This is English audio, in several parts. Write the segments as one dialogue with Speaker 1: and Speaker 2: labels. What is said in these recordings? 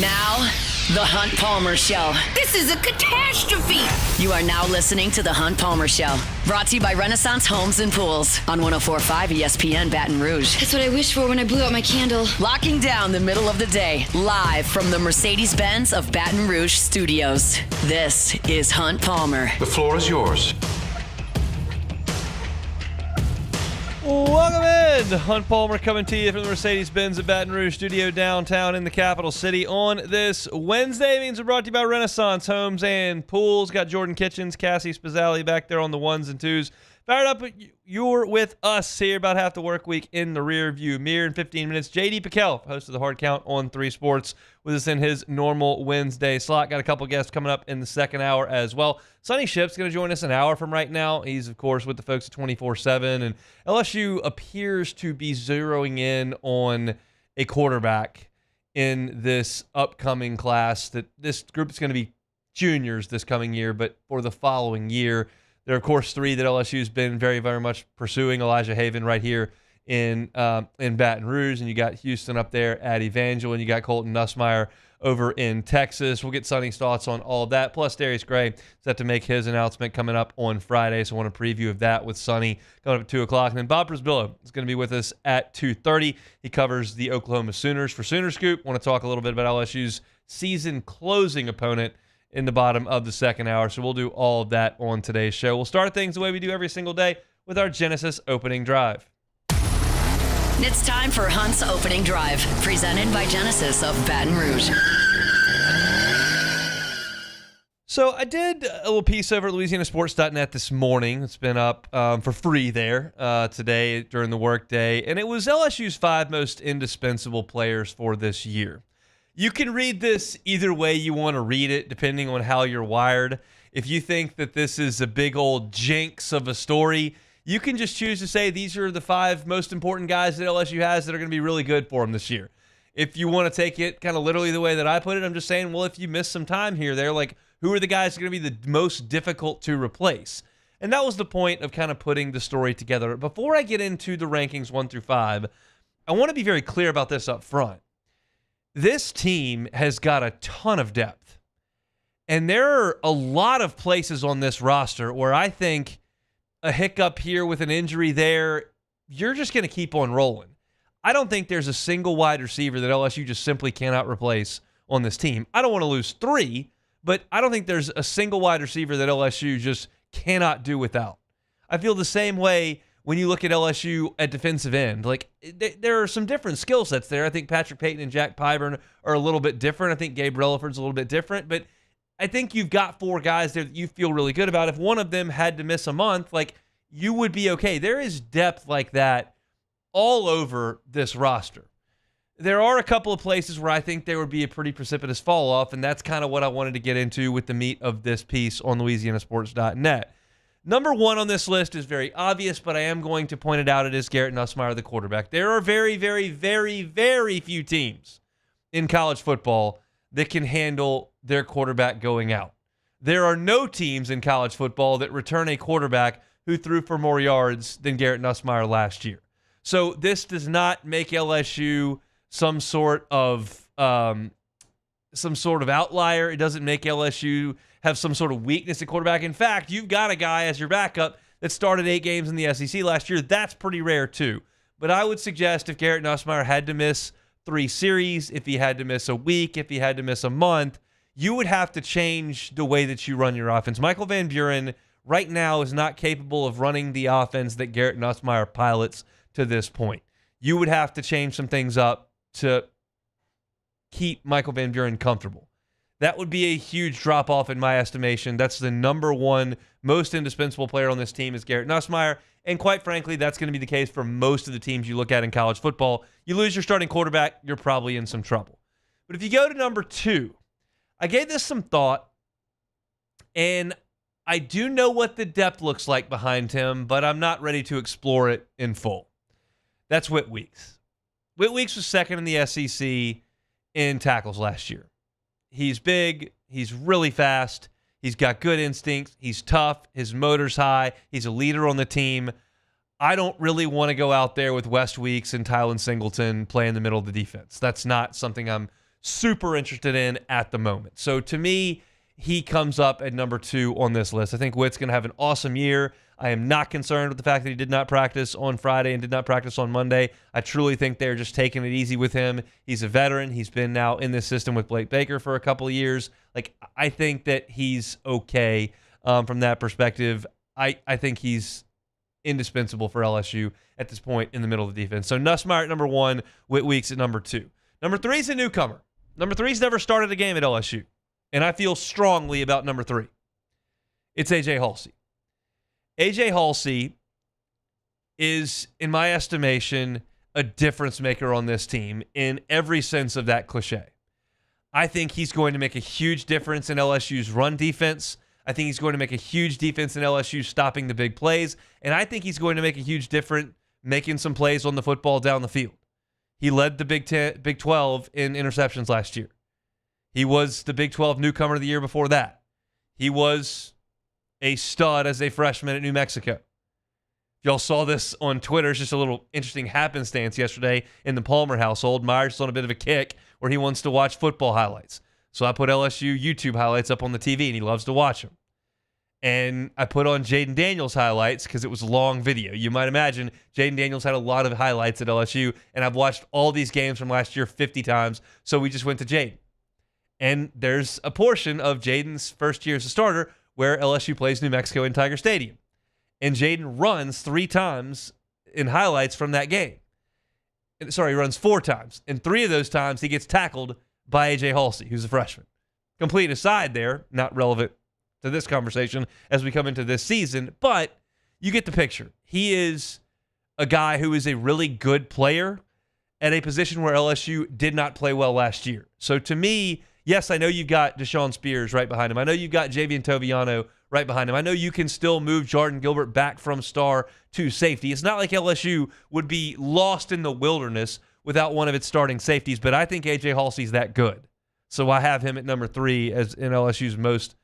Speaker 1: Now, The Hunt Palmer Show.
Speaker 2: This is a catastrophe.
Speaker 1: You are now listening to The Hunt Palmer Show. Brought to you by Renaissance Homes and Pools on 104.5 ESPN Baton Rouge.
Speaker 2: That's what I wished for when I blew out my candle.
Speaker 1: Locking down the middle of the day, live from the Mercedes-Benz of Baton Rouge studios. This is Hunt Palmer.
Speaker 3: The floor is yours.
Speaker 4: Welcome in. Hunt Palmer coming to you from the Mercedes-Benz of Baton Rouge studio downtown in the capital city on this Wednesday. Means are brought to you by Renaissance Homes and Pools. Got Jordan Kitchens, Cassie Spazzali back there on the ones and twos. Fired up, you're with us here about half the work week in the rear view mirror in 15 minutes. JD Pickell, host of the Hard Count on 3 Sports, with us in his normal Wednesday slot. Got a couple guests coming up in the second hour as well. Sonny Shipp's going to join us an hour from right now. He's, of course, with the folks at 24/7. And LSU appears to be zeroing in on a quarterback in this upcoming class. That this group is going to be juniors this coming year, but for the following year. There are, of course, 3 that LSU's been very, very much pursuing. Elijah Haven right here in Baton Rouge, and you got Houston up there at Evangel, and you got Colton Nussmeier over in Texas. We'll get Sonny's thoughts on all of that. Plus, Darius Gray set to make his announcement coming up on Friday, so I want a preview of that with Sonny coming up at 2 o'clock. And then Bob Przybylo is going to be with us at 2:30. He covers the Oklahoma Sooners for Sooner Scoop. Want to talk a little bit about LSU's season-closing opponent in the bottom of the second hour. So we'll do all of that on today's show. We'll start things the way we do every single day with our Genesis opening drive.
Speaker 1: It's time for Hunt's opening drive, presented by Genesis of Baton Rouge.
Speaker 4: So I did a little piece over at LouisianaSports.net this morning. It's been up for free there today during the workday. And it was LSU's 5 most indispensable players for this year. You can read this either way you want to read it, depending on how you're wired. If you think that this is a big old jinx of a story, you can just choose to say these are the 5 most important guys that LSU has that are going to be really good for them this year. If you want to take it kind of literally the way that I put it, I'm just saying, well, if you miss some time here, they're like, who are the guys that are going to be the most difficult to replace? And that was the point of kind of putting the story together. Before I get into the rankings 1 through 5, I want to be very clear about this up front. This team has got a ton of depth. And there are a lot of places on this roster where I think a hiccup here with an injury there, you're just going to keep on rolling. I don't think there's a single wide receiver that LSU just simply cannot replace on this team. I don't want to lose 3, but I don't think there's a single wide receiver that LSU just cannot do without. I feel the same way when you look at LSU at defensive end. Like, there are some different skill sets there. I think Patrick Payton and Jack Pyburn are a little bit different. I think Gabe Relaford's a little bit different. But I think you've got 4 guys there that you feel really good about. If one of them had to miss a month, like, you would be okay. There is depth like that all over this roster. There are a couple of places where I think there would be a pretty precipitous fall off, and that's kind of what I wanted to get into with the meat of this piece on LouisianaSports.net. Number 1 on this list is very obvious, but I am going to point it out. It is Garrett Nussmeier, the quarterback. There are very, very, very, very few teams in college football that can handle their quarterback going out. There are no teams in college football that return a quarterback who threw for more yards than Garrett Nussmeier last year. So this does not make LSU some sort of outlier. It doesn't make LSU have some sort of weakness at quarterback. In fact, you've got a guy as your backup that started 8 games in the SEC last year. That's pretty rare too. But I would suggest if Garrett Nussmeier had to miss 3 series, if he had to miss a week, if he had to miss a month, you would have to change the way that you run your offense. Michael Van Buren right now is not capable of running the offense that Garrett Nussmeier pilots to this point. You would have to change some things up to keep Michael Van Buren comfortable. That would be a huge drop-off in my estimation. That's the number 1 most indispensable player on this team is Garrett Nussmeier, and quite frankly, that's going to be the case for most of the teams you look at in college football. You lose your starting quarterback, you're probably in some trouble. But if you go to number 2, I gave this some thought, and I do know what the depth looks like behind him, but I'm not ready to explore it in full. That's Whit Weeks. Whit Weeks was second in the SEC in tackles last year. He's big. He's really fast. He's got good instincts. He's tough. His motor's high. He's a leader on the team. I don't really want to go out there with West Weeks and Tylen Singleton playing the middle of the defense. That's not something I'm super interested in at the moment. So to me, he comes up at number 2 on this list. I think Witt's going to have an awesome year. I am not concerned with the fact that he did not practice on Friday and did not practice on Monday. I truly think they're just taking it easy with him. He's a veteran. He's been now in this system with Blake Baker for a couple of years. Like, I think that he's okay from that perspective. I think he's indispensable for LSU at this point in the middle of the defense. So Nussmeier at number 1, Whit Weeks at number 2. Number 3 is a newcomer. Number 3's never started a game at LSU, and I feel strongly about number 3. It's A.J. Halsey. A.J. Halsey is, in my estimation, a difference maker on this team in every sense of that cliche. I think he's going to make a huge difference in LSU's run defense. I think he's going to make a huge difference in LSU stopping the big plays, and I think he's going to make a huge difference making some plays on the football down the field. He led the Big 12 in interceptions last year. He was the Big 12 newcomer of the year before that. He was a stud as a freshman at New Mexico. Y'all saw this on Twitter. It's just a little interesting happenstance yesterday in the Palmer household. Myers is on a bit of a kick where he wants to watch football highlights. So I put LSU YouTube highlights up on the TV, and he loves to watch them. And I put on Jaden Daniels highlights because it was a long video. You might imagine Jaden Daniels had a lot of highlights at LSU, and I've watched all these games from last year 50 times, so we just went to Jaden. And there's a portion of Jaden's first year as a starter where LSU plays New Mexico in Tiger Stadium. And Jaden runs 3 times in highlights from that game. Sorry, he runs 4 times. And 3 of those times he gets tackled by A.J. Halsey, who's a freshman. Complete aside there, not relevant to this conversation as we come into this season, but you get the picture. He is a guy who is a really good player at a position where LSU did not play well last year. So to me, yes, I know you've got Deshaun Spears right behind him. I know you've got Javian Toviano right behind him. I know you can still move Jordan Gilbert back from star to safety. It's not like LSU would be lost in the wilderness without one of its starting safeties, but I think A.J. Halsey's that good. So I have him at number 3 as in LSU's most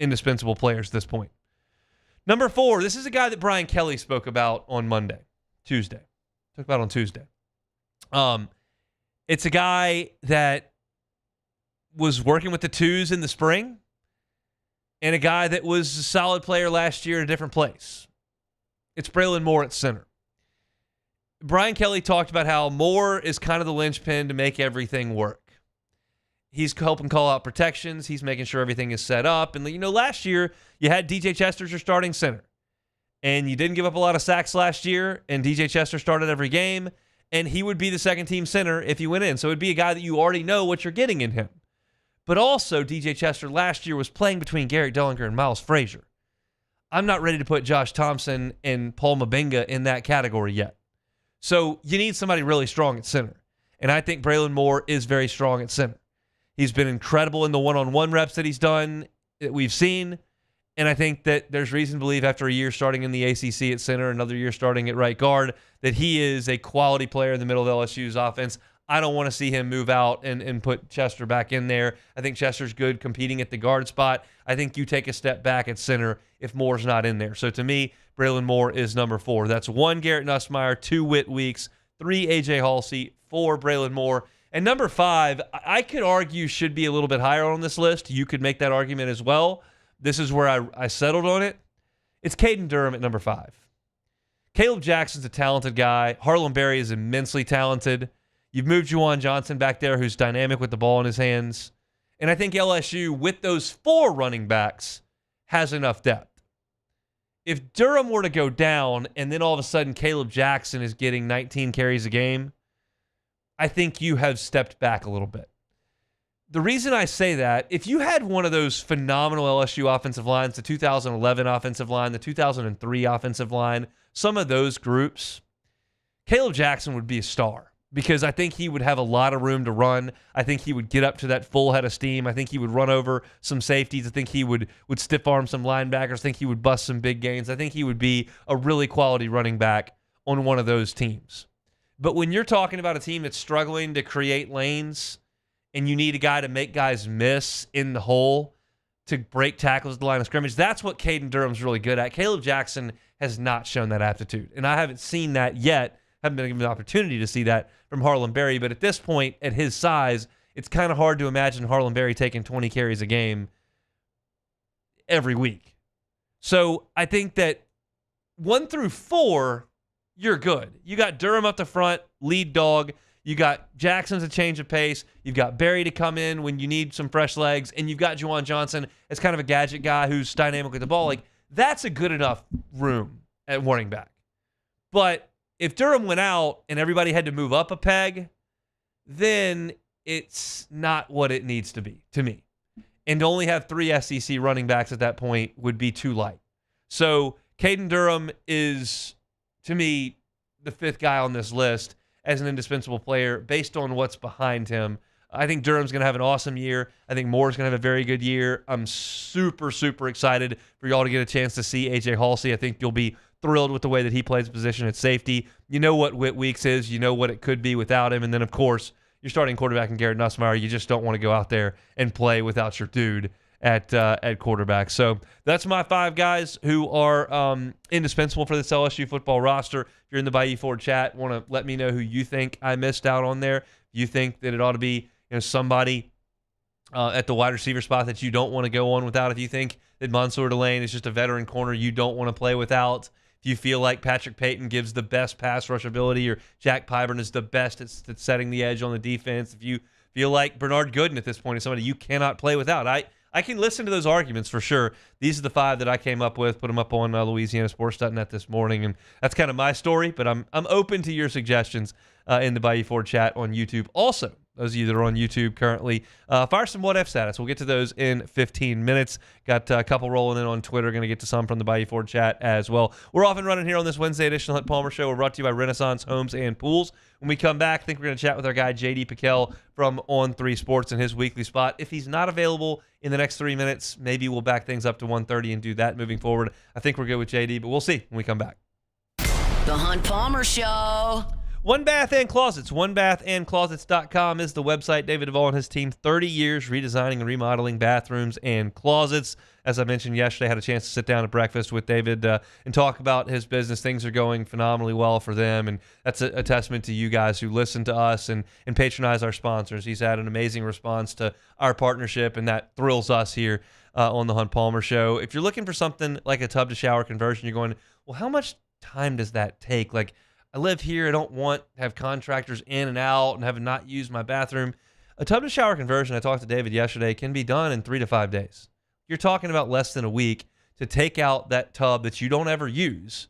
Speaker 4: indispensable players at this point. Number 4, this is a guy that Brian Kelly spoke about on Tuesday. Talked about on Tuesday. It's a guy that was working with the twos in the spring and a guy that was a solid player last year at a different place. It's Braylon Moore at center. Brian Kelly talked about how Moore is kind of the linchpin to make everything work. He's helping call out protections. He's making sure everything is set up. And, last year you had DJ Chester as your starting center. And you didn't give up a lot of sacks last year. And DJ Chester started every game. And he would be the second-team center if he went in. So it would be a guy that you already know what you're getting in him. But also, DJ Chester last year was playing between Garrett Dellinger and Miles Frazier. I'm not ready to put Josh Thompson and Paul Mabenga in that category yet. So you need somebody really strong at center. And I think Braylon Moore is very strong at center. He's been incredible in the one-on-one reps that he's done, that we've seen. And I think that there's reason to believe after a year starting in the ACC at center, another year starting at right guard, that he is a quality player in the middle of LSU's offense. I don't want to see him move out and put Chester back in there. I think Chester's good competing at the guard spot. I think you take a step back at center if Moore's not in there. So to me, Braylon Moore is number 4. That's 1, Garrett Nussmeier, 2, Whit Weeks, 3, A.J. Halsey, 4, Braylon Moore. And number 5, I could argue should be a little bit higher on this list. You could make that argument as well. This is where I settled on it. It's Caden Durham at number 5. Caleb Jackson's a talented guy. Harlem Berry is immensely talented. You've moved Juwan Johnson back there, who's dynamic with the ball in his hands. And I think LSU, with those 4 running backs, has enough depth. If Durham were to go down and then all of a sudden Caleb Jackson is getting 19 carries a game, I think you have stepped back a little bit. The reason I say that, if you had one of those phenomenal LSU offensive lines, the 2011 offensive line, the 2003 offensive line, some of those groups, Caleb Jackson would be a star because I think he would have a lot of room to run. I think he would get up to that full head of steam. I think he would run over some safeties. I think he would stiff arm some linebackers. I think he would bust some big gains. I think he would be a really quality running back on one of those teams. But when you're talking about a team that's struggling to create lanes and you need a guy to make guys miss in the hole to break tackles at the line of scrimmage, that's what Caden Durham's really good at. Caleb Jackson has not shown that aptitude, and I haven't seen that yet. haven't been given the opportunity to see that from Harlem Berry. But at this point, at his size, it's kind of hard to imagine Harlem Berry taking 20 carries a game every week. So I think that 1 through 4, you're good. You got Durham up the front, lead dog. You got Jackson's a change of pace. You've got Berry to come in when you need some fresh legs. And you've got Juwan Johnson as kind of a gadget guy who's dynamic with the ball. Like, that's a good enough room at running back. But if Durham went out and everybody had to move up a peg, then it's not what it needs to be, to me. And to only have 3 SEC running backs at that point would be too light. So Caden Durham is, to me, the 5th guy on this list as an indispensable player based on what's behind him. I think Durham's going to have an awesome year. I think Moore's going to have a very good year. I'm super, super excited for y'all to get a chance to see A.J. Halsey. I think you'll be thrilled with the way that he plays position at safety. You know what Whit Weeks is. You know what it could be without him. And then, of course, you're starting quarterback in Garrett Nussmeier. You just don't want to go out there and play without your dude at quarterback. So that's my 5 guys who are indispensable for this LSU football roster. If you're in the Bayou Ford chat, want to let me know who you think I missed out on there. You think that it ought to be somebody at the wide receiver spot that you don't want to go on without. If you think that Mansour Delane is just a veteran corner you don't want to play without. If you feel like Patrick Payton gives the best pass rush ability or Jack Pyburn is the best at setting the edge on the defense. If you feel like Bernard Gooden at this point is somebody you cannot play without. I can listen to those arguments for sure. These are the 5 that I came up with, put them up on LouisianaSports.net this morning, and that's kind of my story, but I'm open to your suggestions in the Bayou Ford chat on YouTube. Also, those of you that are on YouTube currently, fire some what if status. We'll get to those in 15 minutes. Got a couple rolling in on Twitter. Going to get to some from the Bayou Ford chat as well. We're off and running here on this Wednesday edition of the Hunt Palmer Show. We're brought to you by Renaissance Homes and Pools. When we come back, I think we're going to chat with our guy JD Pickell from On3 Sports in his weekly spot. If he's not available in the next 3 minutes, maybe we'll back things up to 1:30 and do that moving forward. I think we're good with JD, but we'll see when we come back.
Speaker 1: The Hunt Palmer Show.
Speaker 4: One Bath and Closets. OneBathAndClosets.com is the website. David Duvall and his team, 30 years redesigning and remodeling bathrooms and closets. As I mentioned yesterday, I had a chance to sit down at breakfast with David and talk about his business. Things are going phenomenally well for them, and that's a testament to you guys who listen to us and patronize our sponsors. He's had an amazing response to our partnership, and that thrills us here on the Hunt Palmer Show. If you're looking for something like a tub-to-shower conversion, you're going, well, how much time does that take? Like, I live here. I don't want to have contractors in and out and have not used my bathroom. A tub-to-shower conversion, I talked to David yesterday, can be done in 3 to 5 days. You're talking about less than a week to take out that tub that you don't ever use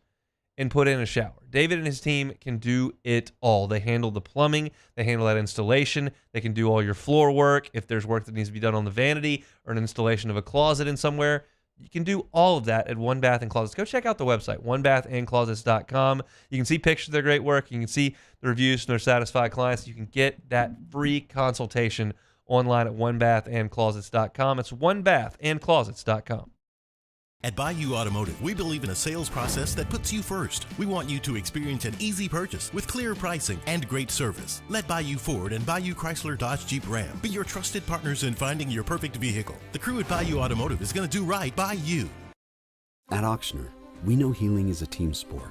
Speaker 4: and put in a shower. David and his team can do it all. They handle the plumbing. They handle that installation. They can do all your floor work. If there's work that needs to be done on the vanity or an installation of a closet in somewhere, you can do all of that at One Bath and Closets. Go check out the website, onebathandclosets.com. You can see pictures of their great work. You can see the reviews from their satisfied clients. You can get that free consultation online at onebathandclosets.com. It's onebathandclosets.com.
Speaker 3: At Bayou Automotive, we believe in a sales process that puts you first. We want you to experience an easy purchase with clear pricing and great service. Let Bayou Ford and Bayou Chrysler Dodge Jeep Ram be your trusted partners in finding your perfect vehicle. The crew at Bayou Automotive is going to do right by you.
Speaker 5: At Auctioner, we know healing is a team sport.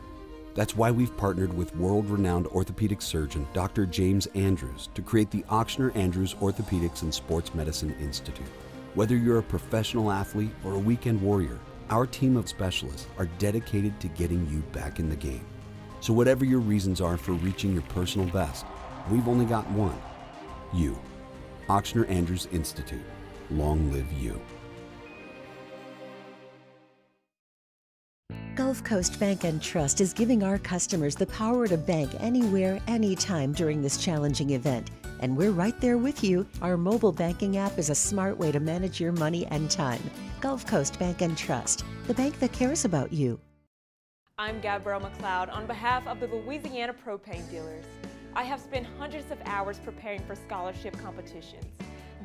Speaker 5: That's why we've partnered with world-renowned orthopedic surgeon Dr. James Andrews to create the Auctioner Andrews Orthopedics and Sports Medicine Institute. Whether you're a professional athlete or a weekend warrior, our team of specialists are dedicated to getting you back in the game. So whatever your reasons are for reaching your personal best, we've only got one. You. Auctioner Andrews Institute. Long live you.
Speaker 6: Gulf Coast Bank and Trust is giving our customers the power to bank anywhere, anytime during this challenging event. And we're right there with you. Our mobile banking app is a smart way to manage your money and time. Gulf Coast Bank and Trust, the bank that cares about you.
Speaker 7: I'm Gabrielle McLeod on behalf of the Louisiana Propane Dealers. I have spent hundreds of hours preparing for scholarship competitions.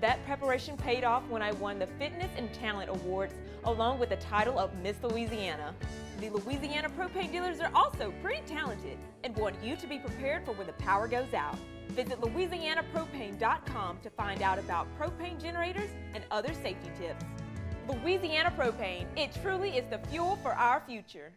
Speaker 7: That preparation paid off when I won the Fitness and Talent Awards along with the title of Miss Louisiana. The Louisiana Propane Dealers are also pretty talented and want you to be prepared for when the power goes out. Visit LouisianaPropane.com to find out about propane generators and other safety tips. Louisiana Propane, it truly is the fuel for our future.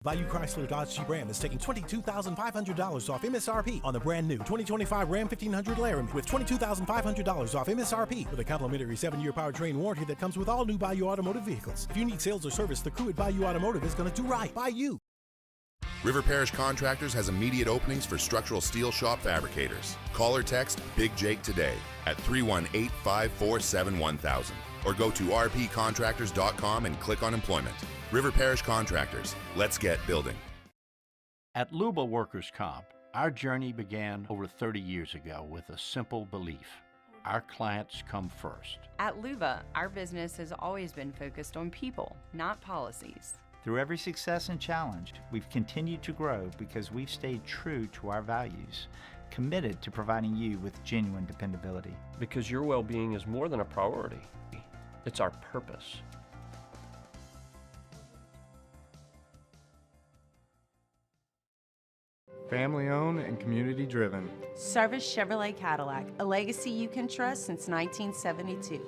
Speaker 3: Bayou Chrysler Dodge Jeep Ram is taking $22,500 off MSRP on the brand new 2025 Ram 1500 Laramie with $22,500 off MSRP with a complimentary 7-year powertrain warranty that comes with all new Bayou Automotive vehicles. If you need sales or service, the crew at Bayou Automotive is going to do right by you.
Speaker 8: River Parish Contractors has immediate openings for structural steel shop fabricators. Call or text Big Jake today at 318-547-1000 or go to rpcontractors.com and click on employment. River Parish Contractors. Let's get building.
Speaker 9: At Luba Workers' Comp, our journey began over 30 years ago with a simple belief. Our clients come first.
Speaker 10: At Luba, our business has always been focused on people, not policies.
Speaker 11: Through every success and challenge, we've continued to grow because we've stayed true to our values, committed to providing you with genuine dependability.
Speaker 12: Because your well-being is more than a priority. It's our purpose.
Speaker 13: Family owned and community driven.
Speaker 10: Service Chevrolet Cadillac, a legacy you can trust since 1972.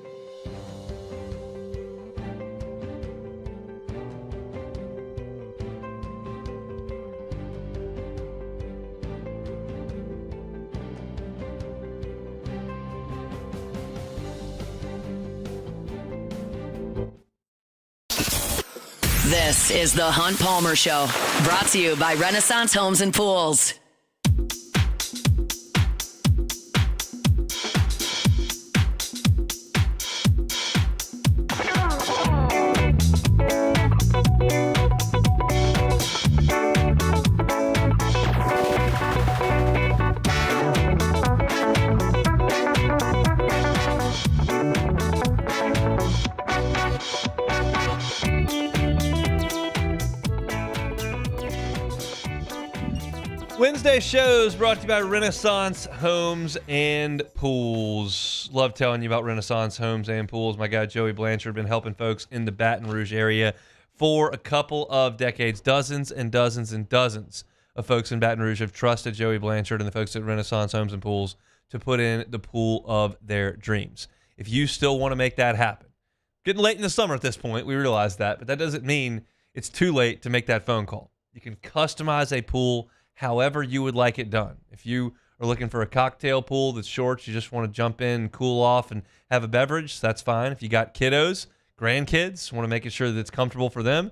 Speaker 1: This is the Hunt Palmer Show, brought to you by Renaissance Homes and Pools.
Speaker 4: Wednesday shows brought to you by Renaissance Homes and Pools. Love telling you about Renaissance Homes and Pools. My guy Joey Blanchard been helping folks in the Baton Rouge area for a couple of decades. Dozens and dozens and dozens of folks in Baton Rouge have trusted Joey Blanchard and the folks at Renaissance Homes and Pools to put in the pool of their dreams. If you still want to make that happen, getting late in the summer at this point, we realize that, but that doesn't mean it's too late to make that phone call. You can customize a pool however you would like it done. If you are looking for a cocktail pool that's short, you just want to jump in and cool off and have a beverage, that's fine. If you got kiddos, grandkids, want to make sure that it's comfortable for them,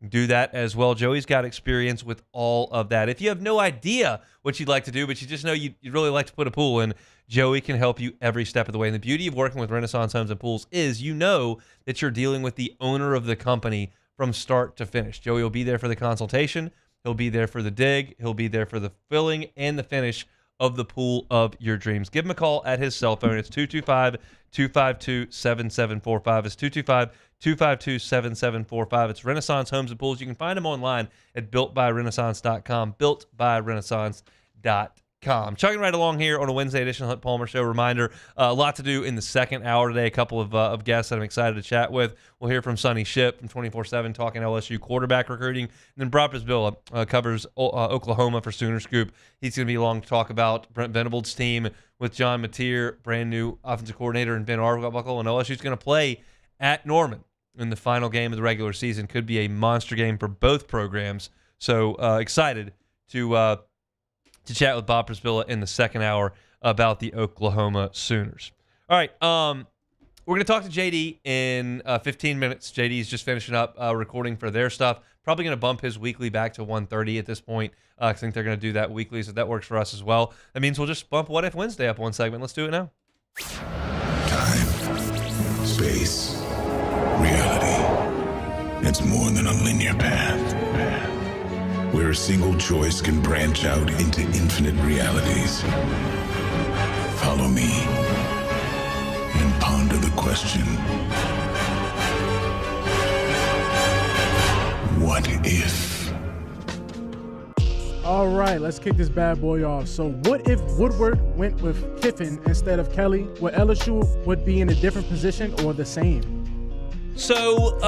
Speaker 4: do that as well. Joey's got experience with all of that. If you have no idea what you'd like to do, but you just know you'd really like to put a pool in, Joey can help you every step of the way. And the beauty of working with Renaissance Homes and Pools is you know that you're dealing with the owner of the company from start to finish. Joey will be there for the consultation. He'll be there for the dig. He'll be there for the filling and the finish of the pool of your dreams. Give him a call at his cell phone. It's 225-252-7745. It's 225-252-7745. It's Renaissance Homes and Pools. You can find them online at builtbyrenaissance.com, builtbyrenaissance.com. Chugging right along here on a Wednesday edition of the Hunt Palmer Show. Reminder, a lot to do in the second hour today. A couple of guests that I'm excited to chat with. We'll hear from Sonny Shipp from 24/7 talking LSU quarterback recruiting. And then Przybylo covers Oklahoma for Sooner Scoop. He's going to be along to talk about Brent Venables' team with John Mateer, brand new offensive coordinator, and Ben Arbuckle. And LSU's going to play at Norman in the final game of the regular season. Could be a monster game for both programs. So excited to chat with Bob Przybylo in the second hour about the Oklahoma Sooners. All right, we're going to talk to JD in 15 minutes. JD's just finishing up recording for their stuff. Probably going to bump his weekly back to 1:30 at this point. I think they're going to do that weekly, so that works for us as well. That means we'll just bump What If Wednesday up one segment. Let's do it now.
Speaker 14: Time, space, reality. It's more than a linear path. Where a single choice can branch out into infinite realities. Follow me and ponder the question, what if?
Speaker 15: All right, let's kick this bad boy off. So what if Woodward went with Kiffin instead of Kelly? Would LSU would be in a different position or the same?
Speaker 4: So,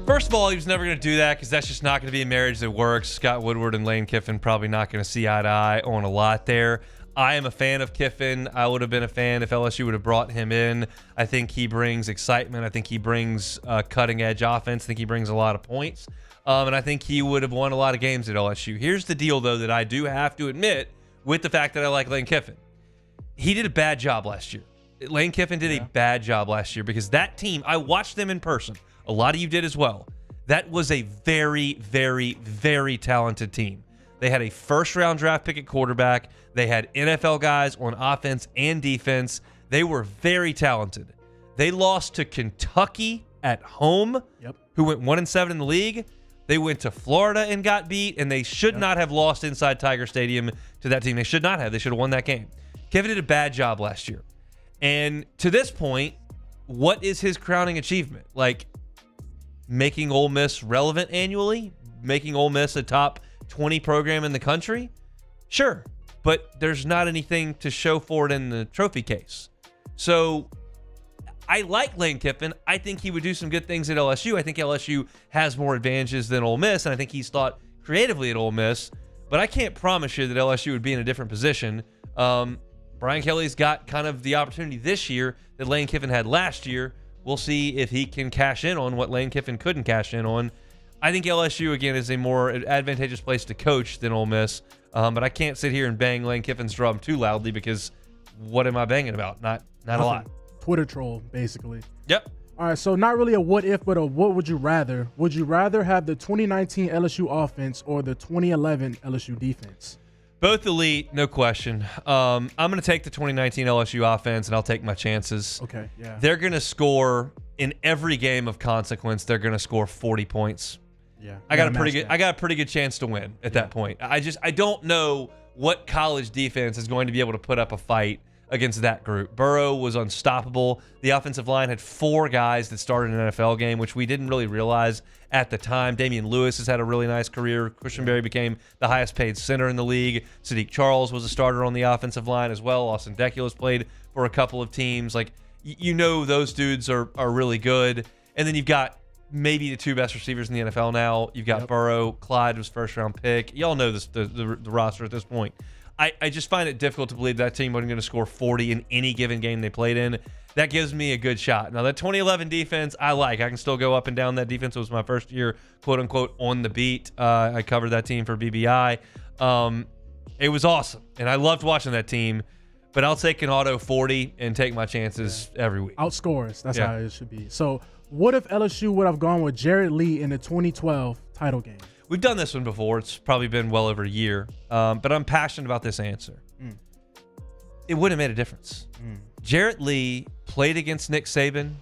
Speaker 4: first of all, he was never going to do that because that's just not going to be a marriage that works. Scott Woodward and Lane Kiffin probably not going to see eye to eye on a lot there. I am a fan of Kiffin. I would have been a fan if LSU would have brought him in. I think he brings excitement. I think he brings cutting-edge offense. I think he brings a lot of points. And I think he would have won a lot of games at LSU. Here's the deal, though, that I do have to admit with the fact that I like Lane Kiffin. He did a bad job last year. Lane Kiffin did a bad job last year because that team, I watched them in person. A lot of you did as well. That was a very, very, very talented team. They had a first-round draft pick at quarterback. They had NFL guys on offense and defense. They were very talented. They lost to Kentucky at home, who went 1-7 in the league. They went to Florida and got beat, and they should not have lost inside Tiger Stadium to that team. They should not have. They should have won that game. Kevin did a bad job last year. And to this point, what is his crowning achievement? Like, making Ole Miss relevant annually? Making Ole Miss a top 20 program in the country? Sure. But there's not anything to show for it in the trophy case. So I like Lane Kiffin. I think he would do some good things at LSU. I think LSU has more advantages than Ole Miss, and I think he's thought creatively at Ole Miss. But I can't promise you that LSU would be in a different position. Brian Kelly's got kind of the opportunity this year that Lane Kiffin had last year. We'll see if he can cash in on what Lane Kiffin couldn't cash in on. I think LSU, again, is a more advantageous place to coach than Ole Miss. But I can't sit here and bang Lane Kiffin's drum too loudly because what am I banging about? Not a lot.
Speaker 15: Twitter troll, basically.
Speaker 4: Yep.
Speaker 15: All right, so not really a what if, but a what would you rather? Would you rather have the 2019 LSU offense or the 2011 LSU defense?
Speaker 4: Both elite, no question. I'm going to take the 2019 LSU offense, and I'll take my chances.
Speaker 15: Okay, yeah.
Speaker 4: They're going to score in every game of consequence. They're going to score 40 points.
Speaker 15: Yeah,
Speaker 4: I got a pretty good chance to win at that point. I don't know what college defense is going to be able to put up a fight against that group. Burrow was unstoppable. The offensive line had 4 guys that started an NFL game, which we didn't really realize at the time. Damian Lewis has had a really nice career. Christian Berry became the highest paid center in the league. Sadiq Charles was a starter on the offensive line as well. Austin Deculus played for a couple of teams. Like, those dudes are really good. And then you've got maybe the 2 best receivers in the NFL now. You've got Burrow. Clyde was first-round pick. Y'all know this, the roster at this point. I just find it difficult to believe that team wasn't going to score 40 in any given game they played in. That gives me a good shot. Now, that 2011 defense, I like. I can still go up and down that defense. It was my first year, quote-unquote, on the beat. I covered that team for BBI. It was awesome, and I loved watching that team. But I'll take an auto 40 and take my chances every week.
Speaker 15: Outscores. That's how it should be. So what if LSU would have gone with Jarrett Lee in the 2012 title game?
Speaker 4: We've done this one before. It's probably been well over a year. But I'm passionate about this answer. It wouldn't have made a difference. Jarrett Lee played against Nick Saban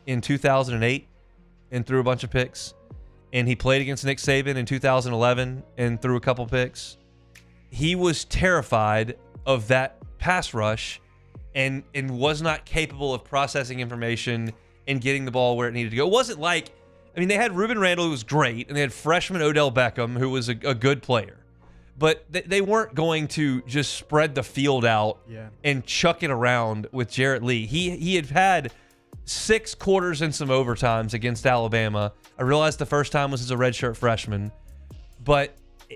Speaker 4: in 2008 and threw a bunch of picks. And he played against Nick Saban in 2011 and threw a couple picks. He was terrified of that pass rush and was not capable of processing information and getting the ball where it needed to go. It wasn't like, they had Ruben Randall, who was great, and they had freshman Odell Beckham, who was a good player. But they weren't going to just spread the field out and chuck it around with Jarrett Lee. He had 6 quarters and some overtimes against Alabama. I realized the first time was as a redshirt freshman. But